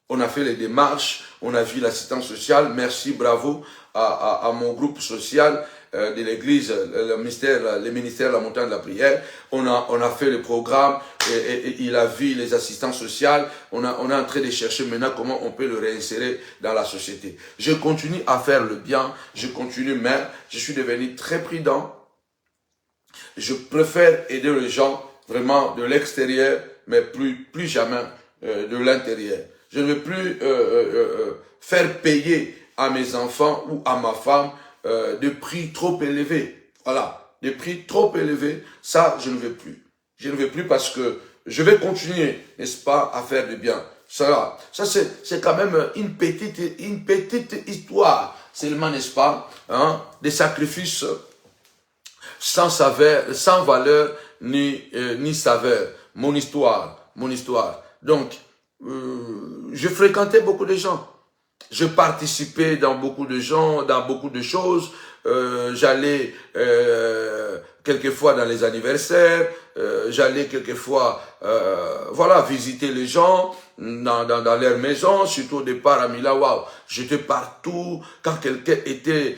On a fait les démarches, on a vu l'assistance sociale. Merci, bravo à mon groupe social de l'église, le ministère de la montagne de la prière. On a fait le programme et il a vu les assistances sociales. On est en train de chercher maintenant comment on peut le réinsérer dans la société. Je continue à faire le bien, je continue, mais je suis devenu très prudent. Je préfère aider les gens vraiment de l'extérieur, mais plus jamais de l'intérieur. Je ne veux plus faire payer à mes enfants ou à ma femme des prix trop élevés. Voilà, des prix trop élevés, ça je ne veux plus. Je ne veux plus parce que je vais continuer, n'est-ce pas, à faire du bien. Ça c'est quand même une petite histoire, seulement, n'est-ce pas, hein, des sacrifices sans saveur, sans valeur ni saveur. Mon histoire. Donc, je fréquentais beaucoup de gens. Je participais dans beaucoup de gens, dans beaucoup de choses. J'allais quelquefois dans les anniversaires. J'allais quelquefois, voilà, visiter les gens dans leur maison. Surtout au départ à Milan, waouh, j'étais partout. Quand quelqu'un était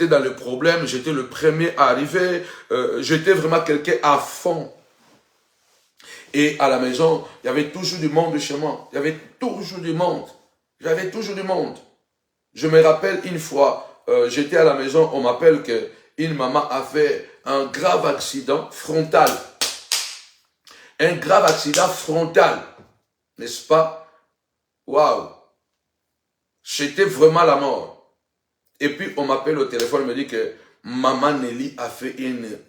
dans le problème, j'étais le premier à arriver. J'étais vraiment quelqu'un à fond. Et à la maison, il y avait toujours du monde chez moi. Il y avait toujours du monde. J'avais toujours du monde. Je me rappelle une fois, j'étais à la maison, on m'appelle qu'une maman a fait un grave accident frontal. Un grave accident frontal. N'est-ce pas? Waouh! C'était vraiment la mort. Et puis on m'appelle au téléphone, me dit que maman Nelly a fait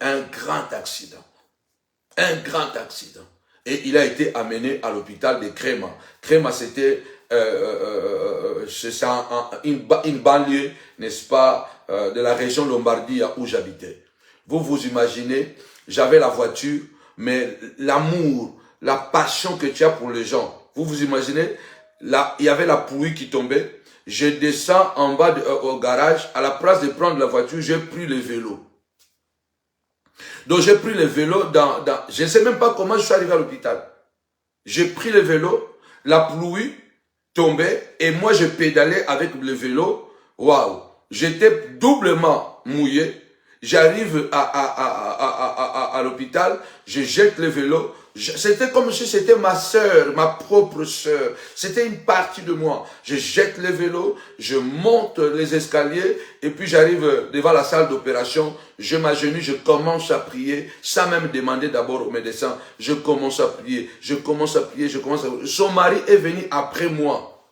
un grand accident. Un grand accident. Et il a été amené à l'hôpital de Crema. Crema, c'était une banlieue, n'est-ce pas, de la région Lombardie où j'habitais. Vous imaginez, j'avais la voiture, mais l'amour, la passion que tu as pour les gens. Vous imaginez, là, il y avait la pluie qui tombait. Je descends en bas au garage. À la place de prendre la voiture, j'ai pris le vélo. Donc j'ai pris le vélo je ne sais même pas comment je suis arrivé à l'hôpital. J'ai pris le vélo, la pluie tombait et moi je pédalais avec le vélo. Waouh! J'étais doublement mouillé. J'arrive à l'hôpital, je jette le vélo. C'était comme si c'était ma sœur, ma propre sœur. C'était une partie de moi. Je jette le vélo, je monte les escaliers et puis j'arrive devant la salle d'opération. Je m'agenouille, je commence à prier, sans même demander d'abord au médecin. Je commence à prier, je commence à prier, je commence à prier. Son mari est venu après moi.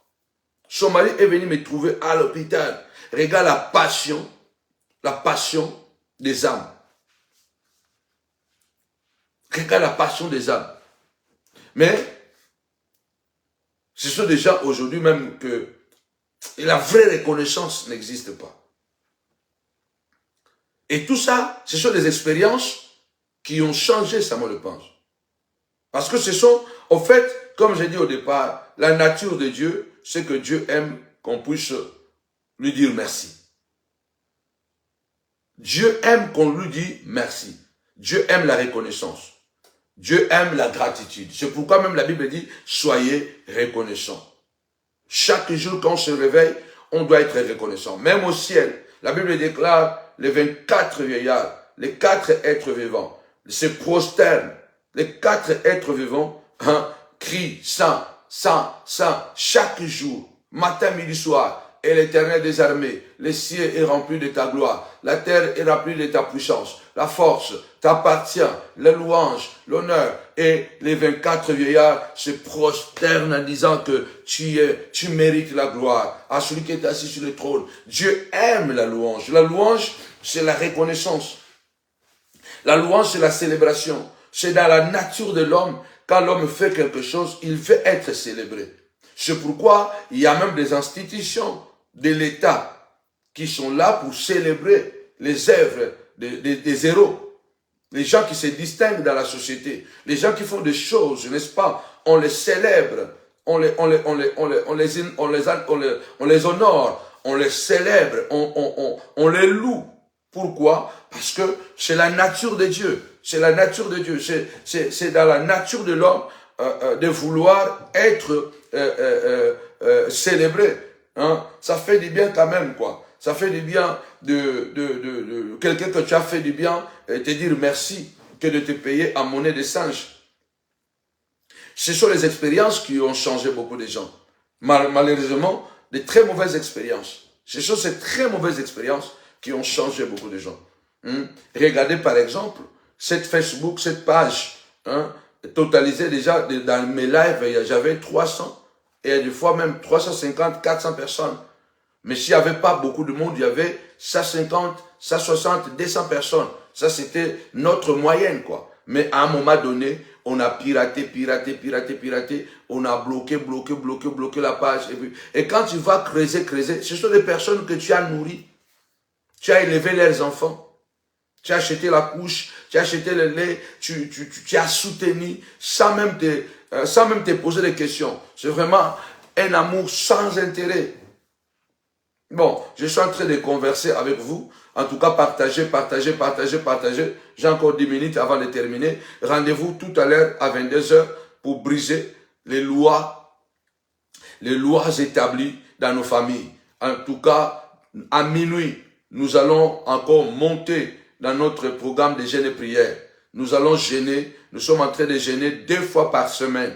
Son mari est venu me trouver à l'hôpital. Regarde la passion des âmes. Regarde la passion des âmes. Mais, ce sont des gens aujourd'hui même que la vraie reconnaissance n'existe pas. Et tout ça, ce sont des expériences qui ont changé Samuel Lepage. Parce que ce sont, en fait, comme j'ai dit au départ, la nature de Dieu, c'est que Dieu aime qu'on puisse lui dire merci. Dieu aime qu'on lui dise merci. Dieu aime la reconnaissance. Dieu aime la gratitude. C'est pourquoi même la Bible dit, soyez reconnaissants. Chaque jour quand on se réveille, on doit être reconnaissant. Même au ciel, la Bible déclare, les 24 vieillards, les 4 êtres vivants, se prosternent. Les 4 êtres vivants crient, saint, saint, saint, chaque jour, matin, midi, soir. Et l'Éternel des armées, les cieux est rempli de ta gloire, la terre est remplie de ta puissance, la force t'appartient, la louange, l'honneur, et les 24 vieillards se prosternent en disant que tu mérites la gloire à celui qui est assis sur le trône. Dieu aime la louange. La louange, c'est la reconnaissance. La louange, c'est la célébration. C'est dans la nature de l'homme, quand l'homme fait quelque chose, il veut être célébré. C'est pourquoi il y a même des institutions de l'État qui sont là pour célébrer les œuvres des héros. Les gens qui se distinguent dans la société. Les gens qui font des choses, n'est-ce pas? On les célèbre, on les honore, on les célèbre, on les loue. Pourquoi? Parce que c'est la nature de Dieu. C'est la nature de Dieu. C'est dans la nature de l'homme de vouloir être célébré. Hein? Ça fait du bien quand même, quoi. Ça fait du bien de quelqu'un que tu as fait du bien et te dire merci que de te payer en monnaie de singe. Ce sont les expériences qui ont changé beaucoup de gens. Malheureusement, de très mauvaises expériences. Ce sont ces très mauvaises expériences qui ont changé beaucoup de gens. Regardez par exemple, cette Facebook, cette page, totalisée déjà dans mes lives, j'avais 300 et des fois même 350, 400 personnes. Mais s'il n'y avait pas beaucoup de monde, il y avait 150, 160, 200 personnes. Ça, c'était notre moyenne, quoi. Mais à un moment donné, on a piraté. On a bloqué la page. Et quand tu vas creuser, ce sont des personnes que tu as nourries. Tu as élevé leurs enfants. Tu as acheté la couche, tu as acheté le lait, tu as soutenu sans même te poser des questions. C'est vraiment un amour sans intérêt. Bon, je suis en train de converser avec vous. En tout cas, partagez. J'ai encore 10 minutes avant de terminer. Rendez-vous tout à l'heure à 22 h pour briser les lois établies dans nos familles. En tout cas, à minuit, nous allons encore monter dans notre programme de jeûne et prière. Nous allons jeûner. Nous sommes en train de jeûner 2 fois par semaine.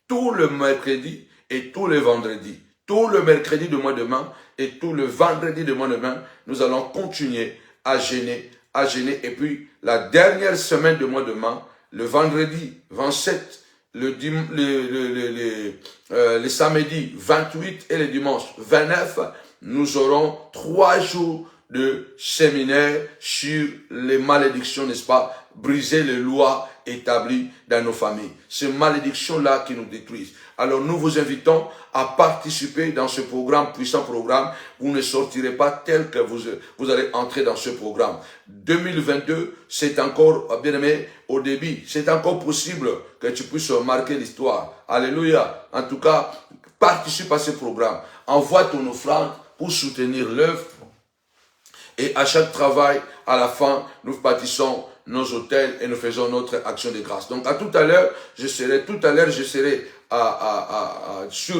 Tout le mercredi et tout le vendredi. tout le mercredi de mois de mai et tout le vendredi de mois de mai, nous allons continuer à jeûner, et puis la dernière semaine de mois de mai, le vendredi 27, le samedi 28 et le dimanche 29, nous aurons 3 jours de séminaire sur les malédictions, n'est-ce pas? Briser les lois établies dans nos familles. Ces malédictions-là qui nous détruisent. Alors nous vous invitons à participer dans ce programme, puissant programme. Vous ne sortirez pas tel que vous allez entrer dans ce programme. 2022, c'est encore, bien aimé, au début. C'est encore possible que tu puisses marquer l'histoire. Alléluia. En tout cas, participe à ce programme. Envoie ton offrande pour soutenir l'œuvre. Et à chaque travail, à la fin, nous bâtissons nos hôtels et nous faisons notre action de grâce. Donc à tout à l'heure, je serai sur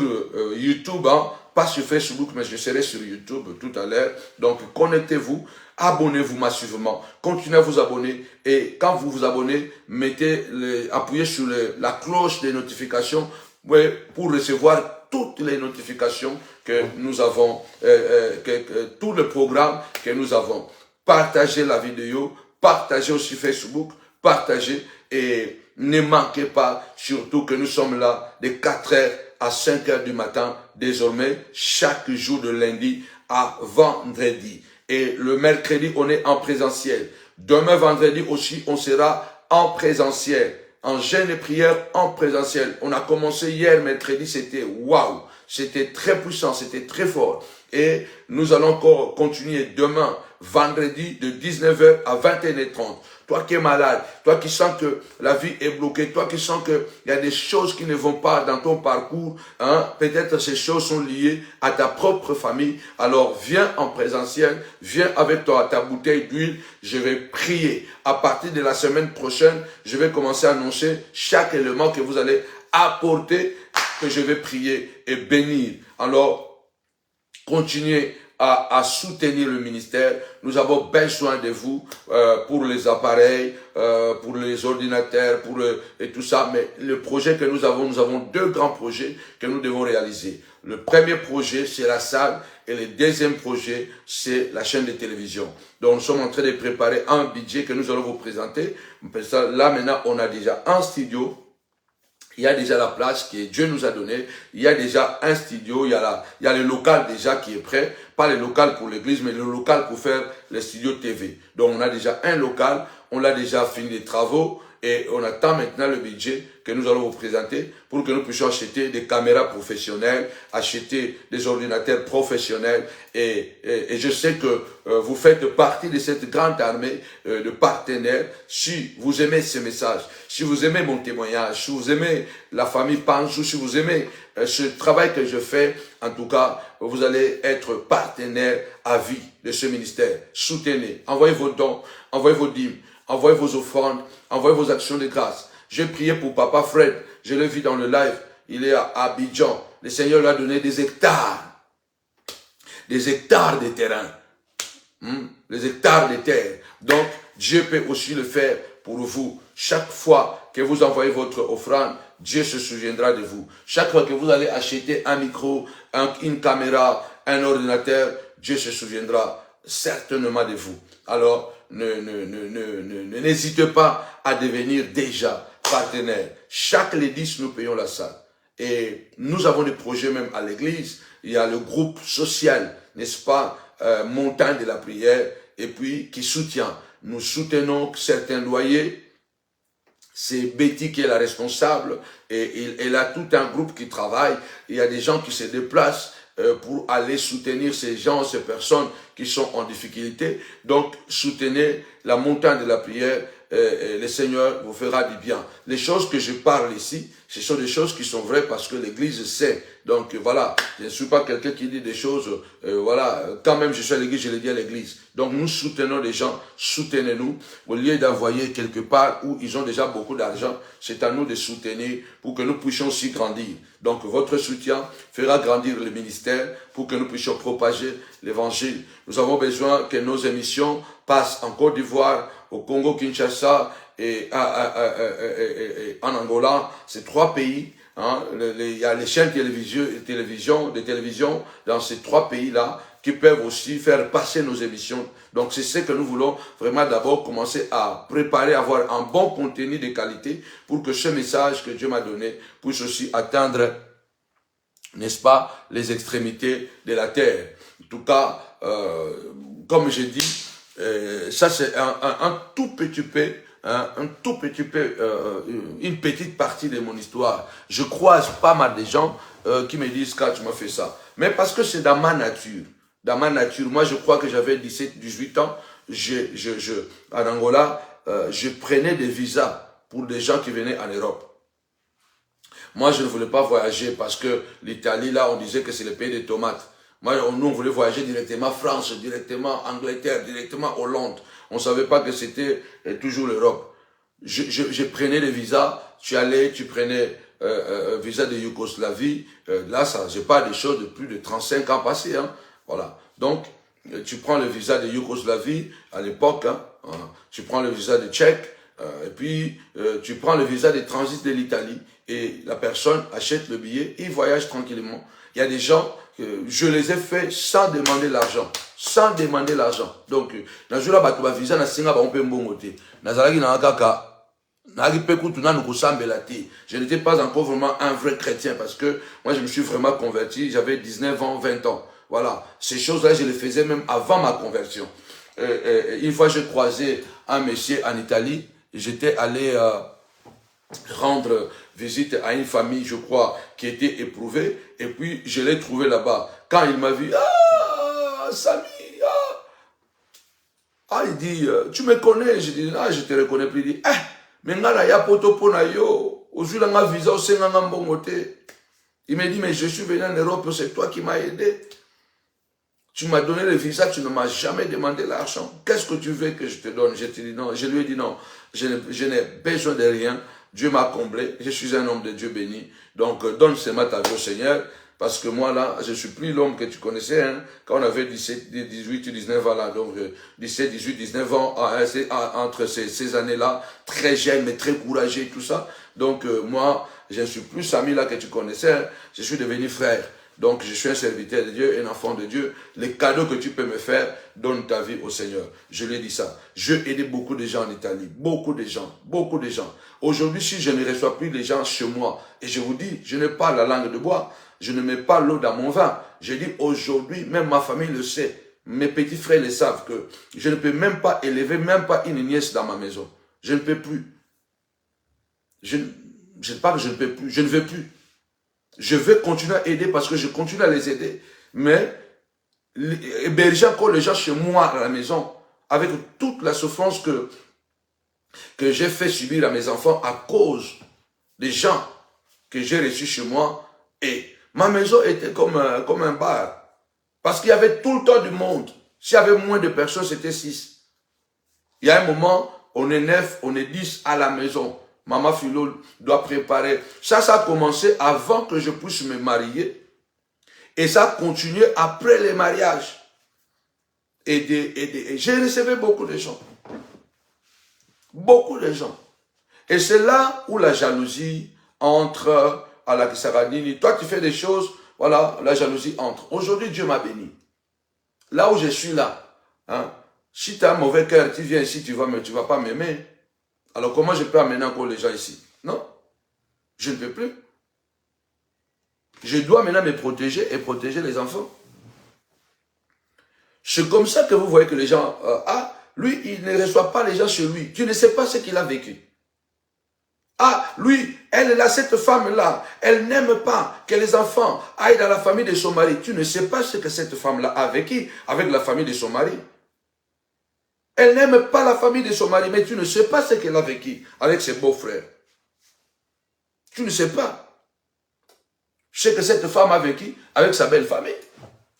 YouTube, hein, pas sur Facebook, mais je serai sur YouTube tout à l'heure. Donc connectez-vous, abonnez-vous massivement, continuez à vous abonner et quand vous vous abonnez, appuyez sur la cloche des notifications pour recevoir toutes les notifications que nous avons, tout le programme que nous avons. Partagez la vidéo, partagez aussi Facebook, partagez et ne manquez pas, surtout que nous sommes là de 4h à 5h du matin, désormais, chaque jour de lundi à vendredi. Et le mercredi, on est en présentiel. Demain, vendredi aussi, on sera en présentiel. En jeûne et prière, en présentiel. On a commencé hier, mercredi, c'était waouh. C'était très puissant, c'était très fort. Et nous allons encore continuer demain, vendredi, de 19h à 21h30. Toi qui es malade, toi qui sens que la vie est bloquée, toi qui sens qu'il y a des choses qui ne vont pas dans ton parcours, hein, peut-être ces choses sont liées à ta propre famille. Alors viens en présentiel, viens avec toi ta bouteille d'huile, je vais prier. À partir de la semaine prochaine, je vais commencer à annoncer chaque élément que vous allez apporter, que je vais prier et bénir. Alors, continuez à soutenir le ministère. Nous avons besoin de vous pour les appareils, pour les ordinateurs, et tout ça. Mais le projet que nous avons 2 grands projets que nous devons réaliser. Le premier projet, c'est la salle, et le deuxième projet, c'est la chaîne de télévision. Donc, nous sommes en train de préparer un budget que nous allons vous présenter. Là, maintenant, on a déjà un studio. Il y a déjà la place que Dieu nous a donnée. Il y a déjà un studio. Il y a le local déjà qui est prêt. Pas le local pour l'église, mais le local pour faire le studio TV. Donc, on a déjà un local. On a déjà fini les travaux. Et on attend maintenant le budget que nous allons vous présenter pour que nous puissions acheter des caméras professionnelles, acheter des ordinateurs professionnels. Et je sais que vous faites partie de cette grande armée de partenaires. Si vous aimez ce message, si vous aimez mon témoignage, si vous aimez la famille Panjou, si vous aimez ce travail que je fais, en tout cas, vous allez être partenaire à vie de ce ministère. Soutenez, envoyez vos dons, envoyez vos dîmes, envoyez vos offrandes, envoyez vos actions de grâce. J'ai prié pour Papa Fred. Je l'ai vu dans le live. Il est à Abidjan. Le Seigneur lui a donné des hectares. Des hectares de terrain. Des hectares de terre. Donc, Dieu peut aussi le faire pour vous. Chaque fois que vous envoyez votre offrande, Dieu se souviendra de vous. Chaque fois que vous allez acheter un micro, une caméra, un ordinateur, Dieu se souviendra certainement de vous. Alors, n'hésitez pas à devenir déjà partenaire. Chaque lundi, nous payons la salle. Et nous avons des projets même à l'église. Il y a le groupe social, n'est-ce pas, montagne de la prière, et puis qui soutient. Nous soutenons certains loyers. C'est Betty qui est la responsable. Et elle a tout un groupe qui travaille. Il y a des gens qui se déplacent pour aller soutenir ces gens, ces personnes qui sont en difficulté. Donc, soutenez la montagne de la prière. Le Seigneur vous fera du bien. Les choses que je parle ici, ce sont des choses qui sont vraies parce que l'Église sait. Donc voilà, je ne suis pas quelqu'un qui dit des choses, voilà, quand même je suis à l'Église, je le dis à l'Église. Donc nous soutenons les gens, soutenez-nous, au lieu d'envoyer quelque part où ils ont déjà beaucoup d'argent, c'est à nous de soutenir pour que nous puissions aussi grandir. Donc votre soutien fera grandir le ministère pour que nous puissions propager l'Évangile. Nous avons besoin que nos émissions passent en Côte d'Ivoire, au Congo, Kinshasa et en Angola. Ces 3 pays Hein, il y a les chaînes de télévision dans ces 3 pays-là qui peuvent aussi faire passer nos émissions. Donc c'est ce que nous voulons vraiment d'abord commencer à préparer, avoir un bon contenu de qualité pour que ce message que Dieu m'a donné puisse aussi atteindre, n'est-ce pas, les extrémités de la terre. En tout cas, comme j'ai dit, ça c'est un tout petit peu, une petite partie de mon histoire. Je croise pas mal de gens qui me disent quand tu m'as fait ça. Mais parce que c'est dans ma nature. Dans ma nature, moi je crois que j'avais 17, 18 ans, en Angola, je prenais des visas pour des gens qui venaient en Europe. Moi je ne voulais pas voyager parce que l'Italie là on disait que c'est le pays des tomates. Moi, nous, on voulait voyager directement France, directement Angleterre, directement Hollande. On ne savait pas que c'était toujours l'Europe. Je prenais les visas, tu prenais visa de Yougoslavie. Là, ça, j'ai pas des choses de plus de 35 ans passés. Hein. Voilà. Donc, tu prends le visa de Yougoslavie à l'époque, hein, tu prends le visa de Tchèque, et puis tu prends le visa de transit de l'Italie, et la personne achète le billet, et il voyage tranquillement. Il y a des gens... je les ai fait sans demander l'argent. Sans demander l'argent. Donc, dans ce là tu vas visa na singa ba on peut mbongote. Nazalaki na kaka. Je n'étais pas encore vraiment un vrai chrétien parce que moi je me suis vraiment converti, j'avais 19 ans, 20 ans. Voilà, ces choses-là je les faisais même avant ma conversion. Une fois j'ai croisé un monsieur en Italie, j'étais allé rendre visite à une famille, je crois, qui était éprouvée, et puis je l'ai trouvé là-bas. Quand il m'a vu, ah, Samy, il dit, tu me connais? Je dis, je te reconnais plus. Il dit, mais ngala ya poto pona yo, ozula nga visa osenga nga mbongote. Il me dit, mais je suis venu en Europe, c'est toi qui m'as aidé. Tu m'as donné le visa, tu ne m'as jamais demandé l'argent. Qu'est-ce que tu veux que je te donne? Je te dis non. Je lui ai dit non, je n'ai besoin de rien. Dieu m'a comblé, je suis un homme de Dieu béni. Donc, donne seulement ta vie au Seigneur, parce que moi, là, je ne suis plus l'homme que tu connaissais, hein, quand on avait 17, 18, 19 ans, là. Donc, 17, 18, 19 ans, entre ces années-là, très jeune, mais très courageux, tout ça. Donc, moi, je ne suis plus Samy, là, que tu connaissais, hein, je suis devenu frère. Donc, je suis un serviteur de Dieu, un enfant de Dieu. Les cadeaux que tu peux me faire, donne ta vie au Seigneur. Je lui ai dit ça. Je aidé beaucoup de gens en Italie. Beaucoup de gens. Beaucoup de gens. Aujourd'hui, si je ne reçois plus les gens chez moi, et je vous dis, je n'ai pas la langue de bois, je ne mets pas l'eau dans mon vin. Je dis aujourd'hui, même ma famille le sait. Mes petits frères le savent que je ne peux même pas élever, même pas une nièce dans ma maison. Je ne peux plus. Je ne pas que je ne peux plus. Je ne veux plus. Je vais continuer à aider parce que je continue à les aider. Mais héberger encore les gens chez moi à la maison avec toute la souffrance que j'ai fait subir à mes enfants à cause des gens que j'ai reçus chez moi. Et ma maison était comme un bar. Parce qu'il y avait tout le temps du monde. S'il y avait moins de personnes, c'était 6. Il y a un moment, on est 9, on est 10 à la maison. Maman Philo doit préparer. Ça a commencé avant que je puisse me marier. Et ça a continué après le mariage. Et j'ai recevé beaucoup de gens. Beaucoup de gens. Et c'est là où la jalousie entre à la Kisaranini. Toi, tu fais des choses, voilà, la jalousie entre. Aujourd'hui, Dieu m'a béni. Là où je suis là, hein, si tu as un mauvais cœur, tu viens ici, tu vas pas m'aimer. Alors comment je peux amener encore les gens ici? Non, je ne peux plus. Je dois maintenant me protéger et protéger les enfants. C'est comme ça que vous voyez que les gens, lui, il ne reçoit pas les gens chez lui. Tu ne sais pas ce qu'il a vécu. Lui, elle est là, cette femme-là, elle n'aime pas que les enfants aillent dans la famille de son mari. Tu ne sais pas ce que cette femme-là a vécu avec la famille de son mari. Elle n'aime pas la famille de son mari, mais tu ne sais pas ce qu'elle a vécu avec ses beaux-frères. Tu ne sais pas ce que cette femme a vécu avec sa belle famille.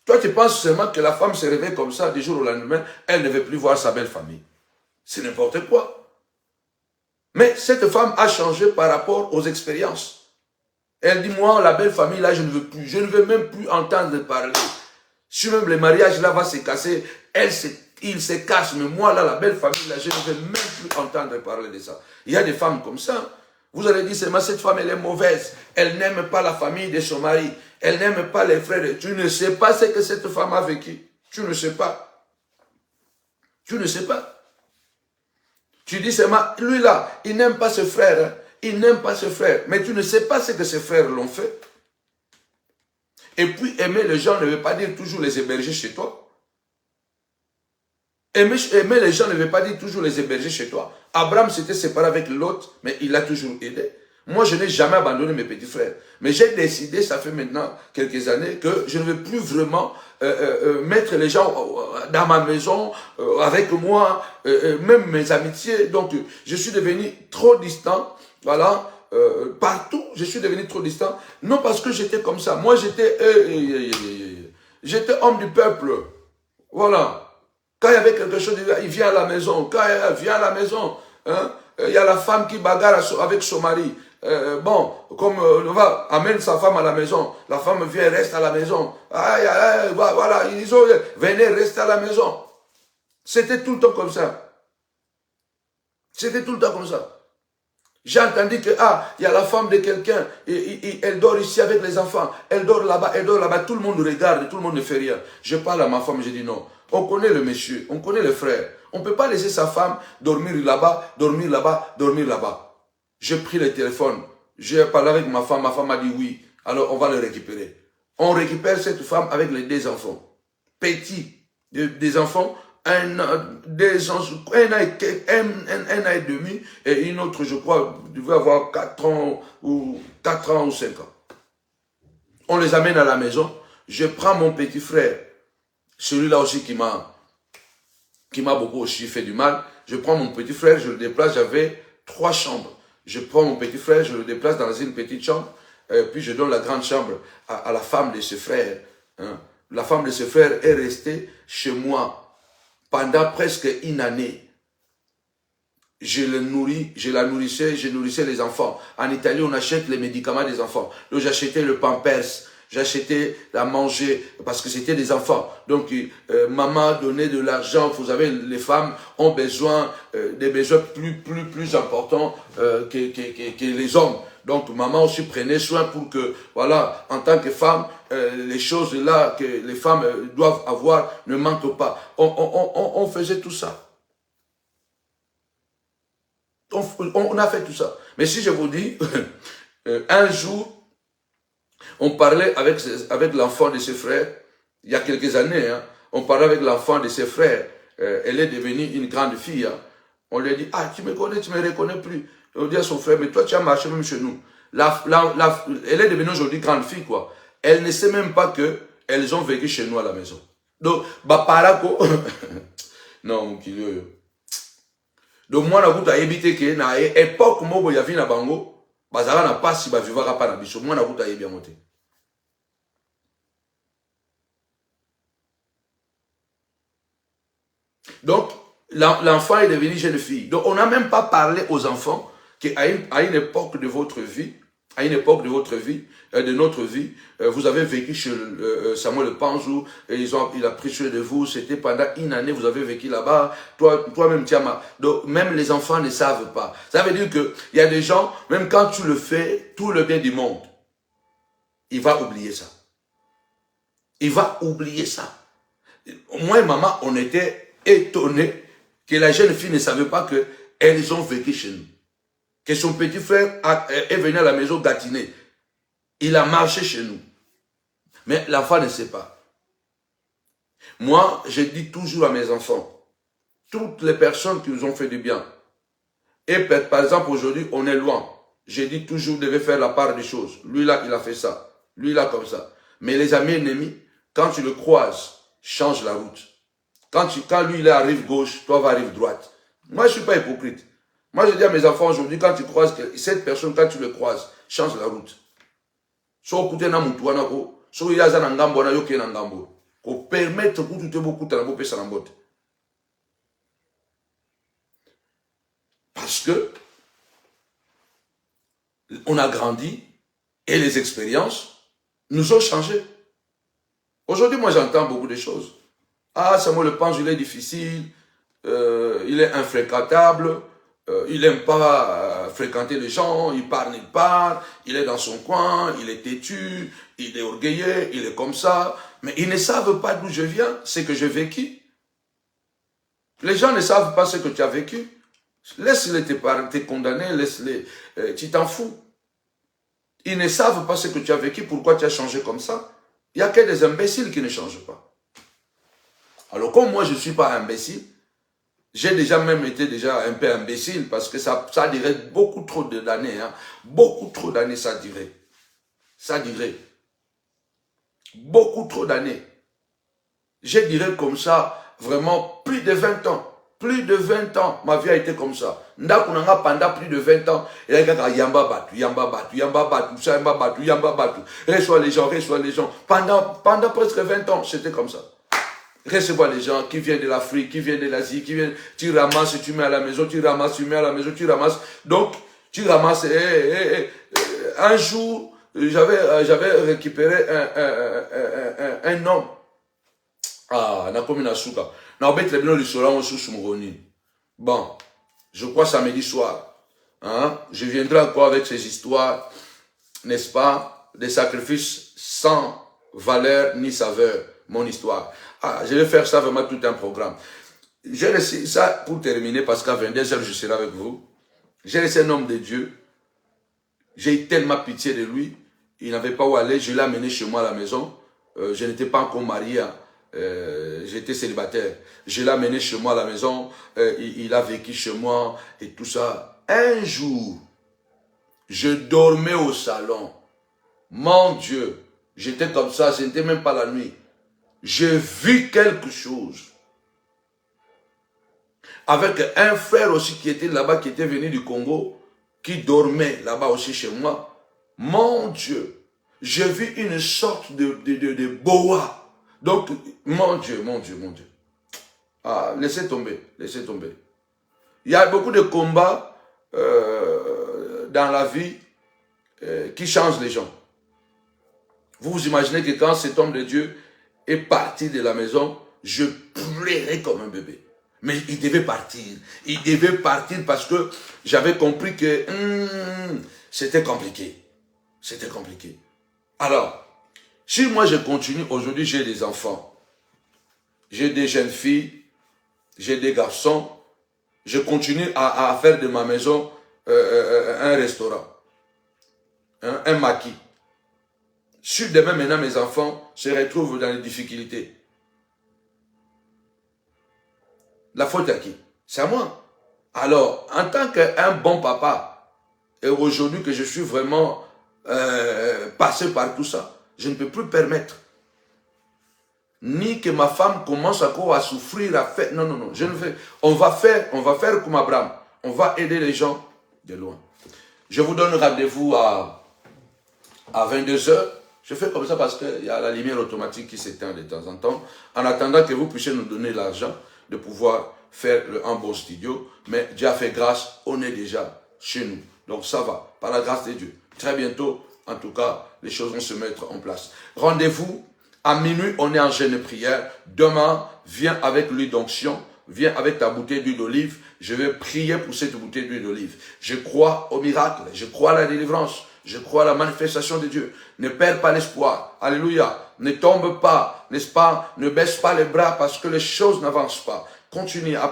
Toi, tu penses seulement que la femme se réveille comme ça, du jour au lendemain, elle ne veut plus voir sa belle famille. C'est n'importe quoi. Mais cette femme a changé par rapport aux expériences. Elle dit, moi, la belle famille, là, je ne veux plus. Je ne veux même plus entendre parler. Si même le mariage, là, va se casser, il se casse. Mais moi, là, la belle famille, là, je ne veux même plus entendre parler de ça. Il y a des femmes comme ça. Vous allez dire seulement cette femme elle est mauvaise. Elle n'aime pas la famille de son mari. Elle n'aime pas les frères. Tu ne sais pas ce que cette femme a vécu. Tu ne sais pas. Tu ne sais pas. Tu dis seulement, lui là, il n'aime pas ses frères. Hein. Il n'aime pas ses frères. Mais tu ne sais pas ce que ses frères l'ont fait. Et puis aimer les gens ne veut pas dire toujours les héberger chez toi. Aimer les gens ne veut pas dire toujours les héberger chez toi. Abraham s'était séparé avec l'autre, mais il l'a toujours aidé. Moi, je n'ai jamais abandonné mes petits frères. Mais j'ai décidé, ça fait maintenant quelques années, que je ne veux plus vraiment mettre les gens dans ma maison, avec moi, même mes amitiés. Donc, je suis devenu trop distant. Voilà. Partout, je suis devenu trop distant. Non parce que j'étais comme ça. Moi, j'étais homme du peuple. Voilà. Quand il y avait quelque chose, il vient à la maison. Quand il vient à la maison, hein, il y a la femme qui bagarre avec son mari. Bon, comme amène sa femme à la maison. La femme vient, reste à la maison. Aïe, aïe, voilà, ils ont, venez, rester à la maison. C'était tout le temps comme ça. C'était tout le temps comme ça. J'ai entendu que, il y a la femme de quelqu'un, elle dort ici avec les enfants, elle dort là-bas, tout le monde regarde, tout le monde ne fait rien. Je parle à ma femme, je dis non. On connaît le monsieur, on connaît le frère. On ne peut pas laisser sa femme dormir là-bas, dormir là-bas, dormir là-bas. J'ai pris le téléphone, j'ai parlé avec ma femme m'a dit oui, alors on va le récupérer. On récupère cette femme avec les 2 enfants. Petits, des enfants, un an et demi, et une autre, je crois, devait avoir 4 ans ou 5 ans. On les amène à la maison, je prends mon petit frère, celui-là aussi qui m'a beaucoup aussi fait du mal. Je prends mon petit frère, je le déplace, j'avais 3 chambres. Je prends mon petit frère, je le déplace dans une petite chambre, puis je donne la grande chambre à la femme de ce frère. Hein. La femme de ce frère est restée chez moi pendant presque une année. Je la nourrissais, je nourrissais les enfants. En Italie, on achète les médicaments des enfants. Donc j'achetais le Pampers. J'achetais à manger parce que c'était des enfants. Donc, maman donnait de l'argent. Vous savez, les femmes ont besoin des besoins plus importants que les hommes. Donc, maman aussi prenait soin pour que, voilà, en tant que femme, les choses là que les femmes doivent avoir ne manquent pas. On faisait tout ça. On a fait tout ça. Mais si je vous dis, un jour, on parlait avec l'enfant de ses frères, il y a quelques années, hein, on parlait avec l'enfant de ses frères, elle est devenue une grande fille. Hein. On lui a dit, tu me connais, tu ne me reconnais plus. On dit à son frère, mais toi tu as marché même chez nous. Elle est devenue aujourd'hui grande fille, quoi. Elle ne sait même pas qu'elles ont vécu chez nous à la maison. Donc, parako, non, mon kilo. Donc, moi, je vais éviter que, à l'époque, où il y avait un bango, bazara na pas si ba vivra pas na biso moi na kuta yebi ngote. Donc l'enfant est devenu jeune fille. Donc on n'a même pas parlé aux enfants qu'à une époque de votre vie, de notre vie, vous avez vécu chez Samuel Panzou, et il a pris soin de vous, c'était pendant une année, vous avez vécu là-bas, toi-même, Tiama. Donc, même les enfants ne savent pas. Ça veut dire qu'il y a des gens, même quand tu le fais, tout le bien du monde, il va oublier ça. Il va oublier ça. Moi et maman, on était étonnés que la jeune fille ne savait pas qu'elles ont vécu chez nous. Que son petit frère est venu à la maison gatiner. Il a marché chez nous. Mais l'enfant ne sait pas. Moi, je dis toujours à mes enfants, toutes les personnes qui nous ont fait du bien, et par exemple aujourd'hui, on est loin, je dis toujours, vous devez faire la part des choses. Lui là, il a fait ça. Lui là, comme ça. Mais les amis ennemis, quand tu le croises, change la route. Quand lui, il est à rive gauche, toi, va à rive droite. Moi, je ne suis pas hypocrite. Moi, je dis à mes enfants aujourd'hui, quand tu croises cette personne, quand tu le croises, change la route. So kute na mutu wana ko, so yaza na ngambo na yoke na ngambo. Ko permettre que tu te beaucoup de bo pesa na mbote. Parce que on a grandi et les expériences nous ont changé. Aujourd'hui, moi, j'entends beaucoup de choses. Samuel Panzou, il est difficile, il est infréquentable. il n'aime pas fréquenter les gens, il parle, il est dans son coin, il est têtu, il est orgueilleux, il est comme ça. Mais ils ne savent pas d'où je viens, ce que j'ai vécu. Les gens ne savent pas ce que tu as vécu. Laisse-les te condamner, laisse-les, tu t'en fous. Ils ne savent pas ce que tu as vécu, pourquoi tu as changé comme ça. Il n'y a que des imbéciles qui ne changent pas. Alors comme moi je ne suis pas imbécile, j'ai déjà même été un peu imbécile parce que ça durait beaucoup trop d'années. Hein. Beaucoup trop d'années ça durait. Ça durait. Beaucoup trop d'années. J'ai duré comme ça vraiment plus de 20 ans. Plus de 20 ans, ma vie a été comme ça. Pendant plus de 20 ans, il y a yamba batu. Reçois les gens. Pendant presque 20 ans, c'était comme ça. Recevoir les gens qui viennent de l'Afrique, qui viennent de l'Asie, tu ramasses, tu mets à la maison, tu ramasses. Donc, tu ramasses. Un jour, j'avais récupéré un homme. Ah, bon, je crois samedi soir. Hein? Je viendrai encore avec ces histoires, n'est-ce pas, des sacrifices sans valeur ni saveur, mon histoire. Ah, je vais faire ça vraiment tout un programme. J'ai laissé ça pour terminer parce qu'à 22h, je serai avec vous. J'ai laissé un homme de Dieu. J'ai eu tellement pitié de lui. Il n'avait pas où aller. Je l'ai amené chez moi à la maison. Je n'étais pas encore marié. J'étais célibataire. Je l'ai amené chez moi à la maison. Il a vécu chez moi et tout ça. Un jour, je dormais au salon. Mon Dieu, j'étais comme ça. Ce n'était même pas la nuit. J'ai vu quelque chose. Avec un frère aussi qui était là-bas, qui était venu du Congo, qui dormait là-bas aussi chez moi. Mon Dieu, j'ai vu une sorte de boa. Donc, mon Dieu. Ah, laissez tomber. Il y a beaucoup de combats dans la vie qui changent les gens. Vous vous imaginez que quand cet homme de Dieu est parti de la maison, je pleurais comme un bébé. Mais il devait partir. Il devait partir parce que j'avais compris que c'était compliqué. C'était compliqué. Alors, si moi je continue, aujourd'hui j'ai des enfants, j'ai des jeunes filles, j'ai des garçons, je continue à faire de ma maison un restaurant, un maquis. Si demain maintenant mes enfants se retrouvent dans les difficultés, la faute à qui? C'est à moi. Alors, en tant qu'un bon papa, et aujourd'hui que je suis vraiment passé par tout ça, je ne peux plus permettre ni que ma femme commence encore à souffrir, à faire. Non, je ne veux. On va faire comme Abraham. On va aider les gens de loin. Je vous donne rendez-vous à 22h. Je fais comme ça parce qu'il y a la lumière automatique qui s'éteint de temps en temps. En attendant que vous puissiez nous donner l'argent de pouvoir faire un bon studio. Mais Dieu a fait grâce, on est déjà chez nous. Donc ça va, par la grâce de Dieu. Très bientôt, en tout cas, les choses vont se mettre en place. Rendez-vous à minuit, on est en jeûne et prière. Demain, viens avec l'huile d'onction. Viens avec ta bouteille d'huile d'olive. Je vais prier pour cette bouteille d'huile d'olive. Je crois au miracle. Je crois à la délivrance. Je crois à la manifestation de Dieu. Ne perds pas l'espoir. Alléluia. Ne tombe pas, n'est-ce pas? Ne baisse pas les bras parce que les choses n'avancent pas. Continue à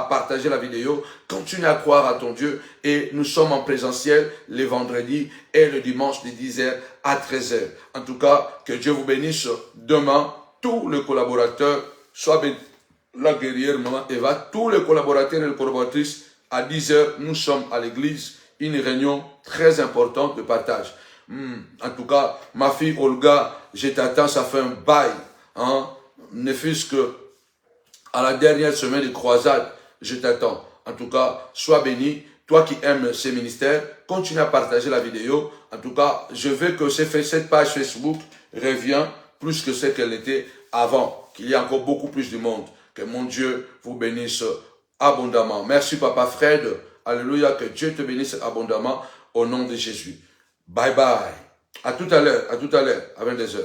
partager la vidéo. Continue à croire à ton Dieu. Et nous sommes en présentiel les vendredis et le dimanche de 10h à 13h. En tout cas, que Dieu vous bénisse. Demain, tous les collaborateurs, soit la guerrière, maman Eva, tous les collaborateurs et les collaboratrices, à 10h, nous sommes à l'église. Une réunion très importante de partage. En tout cas, ma fille Olga, je t'attends, ça fait un bail. Hein? Ne fût-ce que à la dernière semaine de croisade, je t'attends. En tout cas, sois béni. Toi qui aimes ces ministères, continue à partager la vidéo. En tout cas, je veux que cette page Facebook revienne plus que ce qu'elle était avant. Qu'il y ait encore beaucoup plus de monde. Que mon Dieu vous bénisse abondamment. Merci Papa Fred. Alléluia, que Dieu te bénisse abondamment au nom de Jésus. Bye bye. À tout à l'heure, à 22h.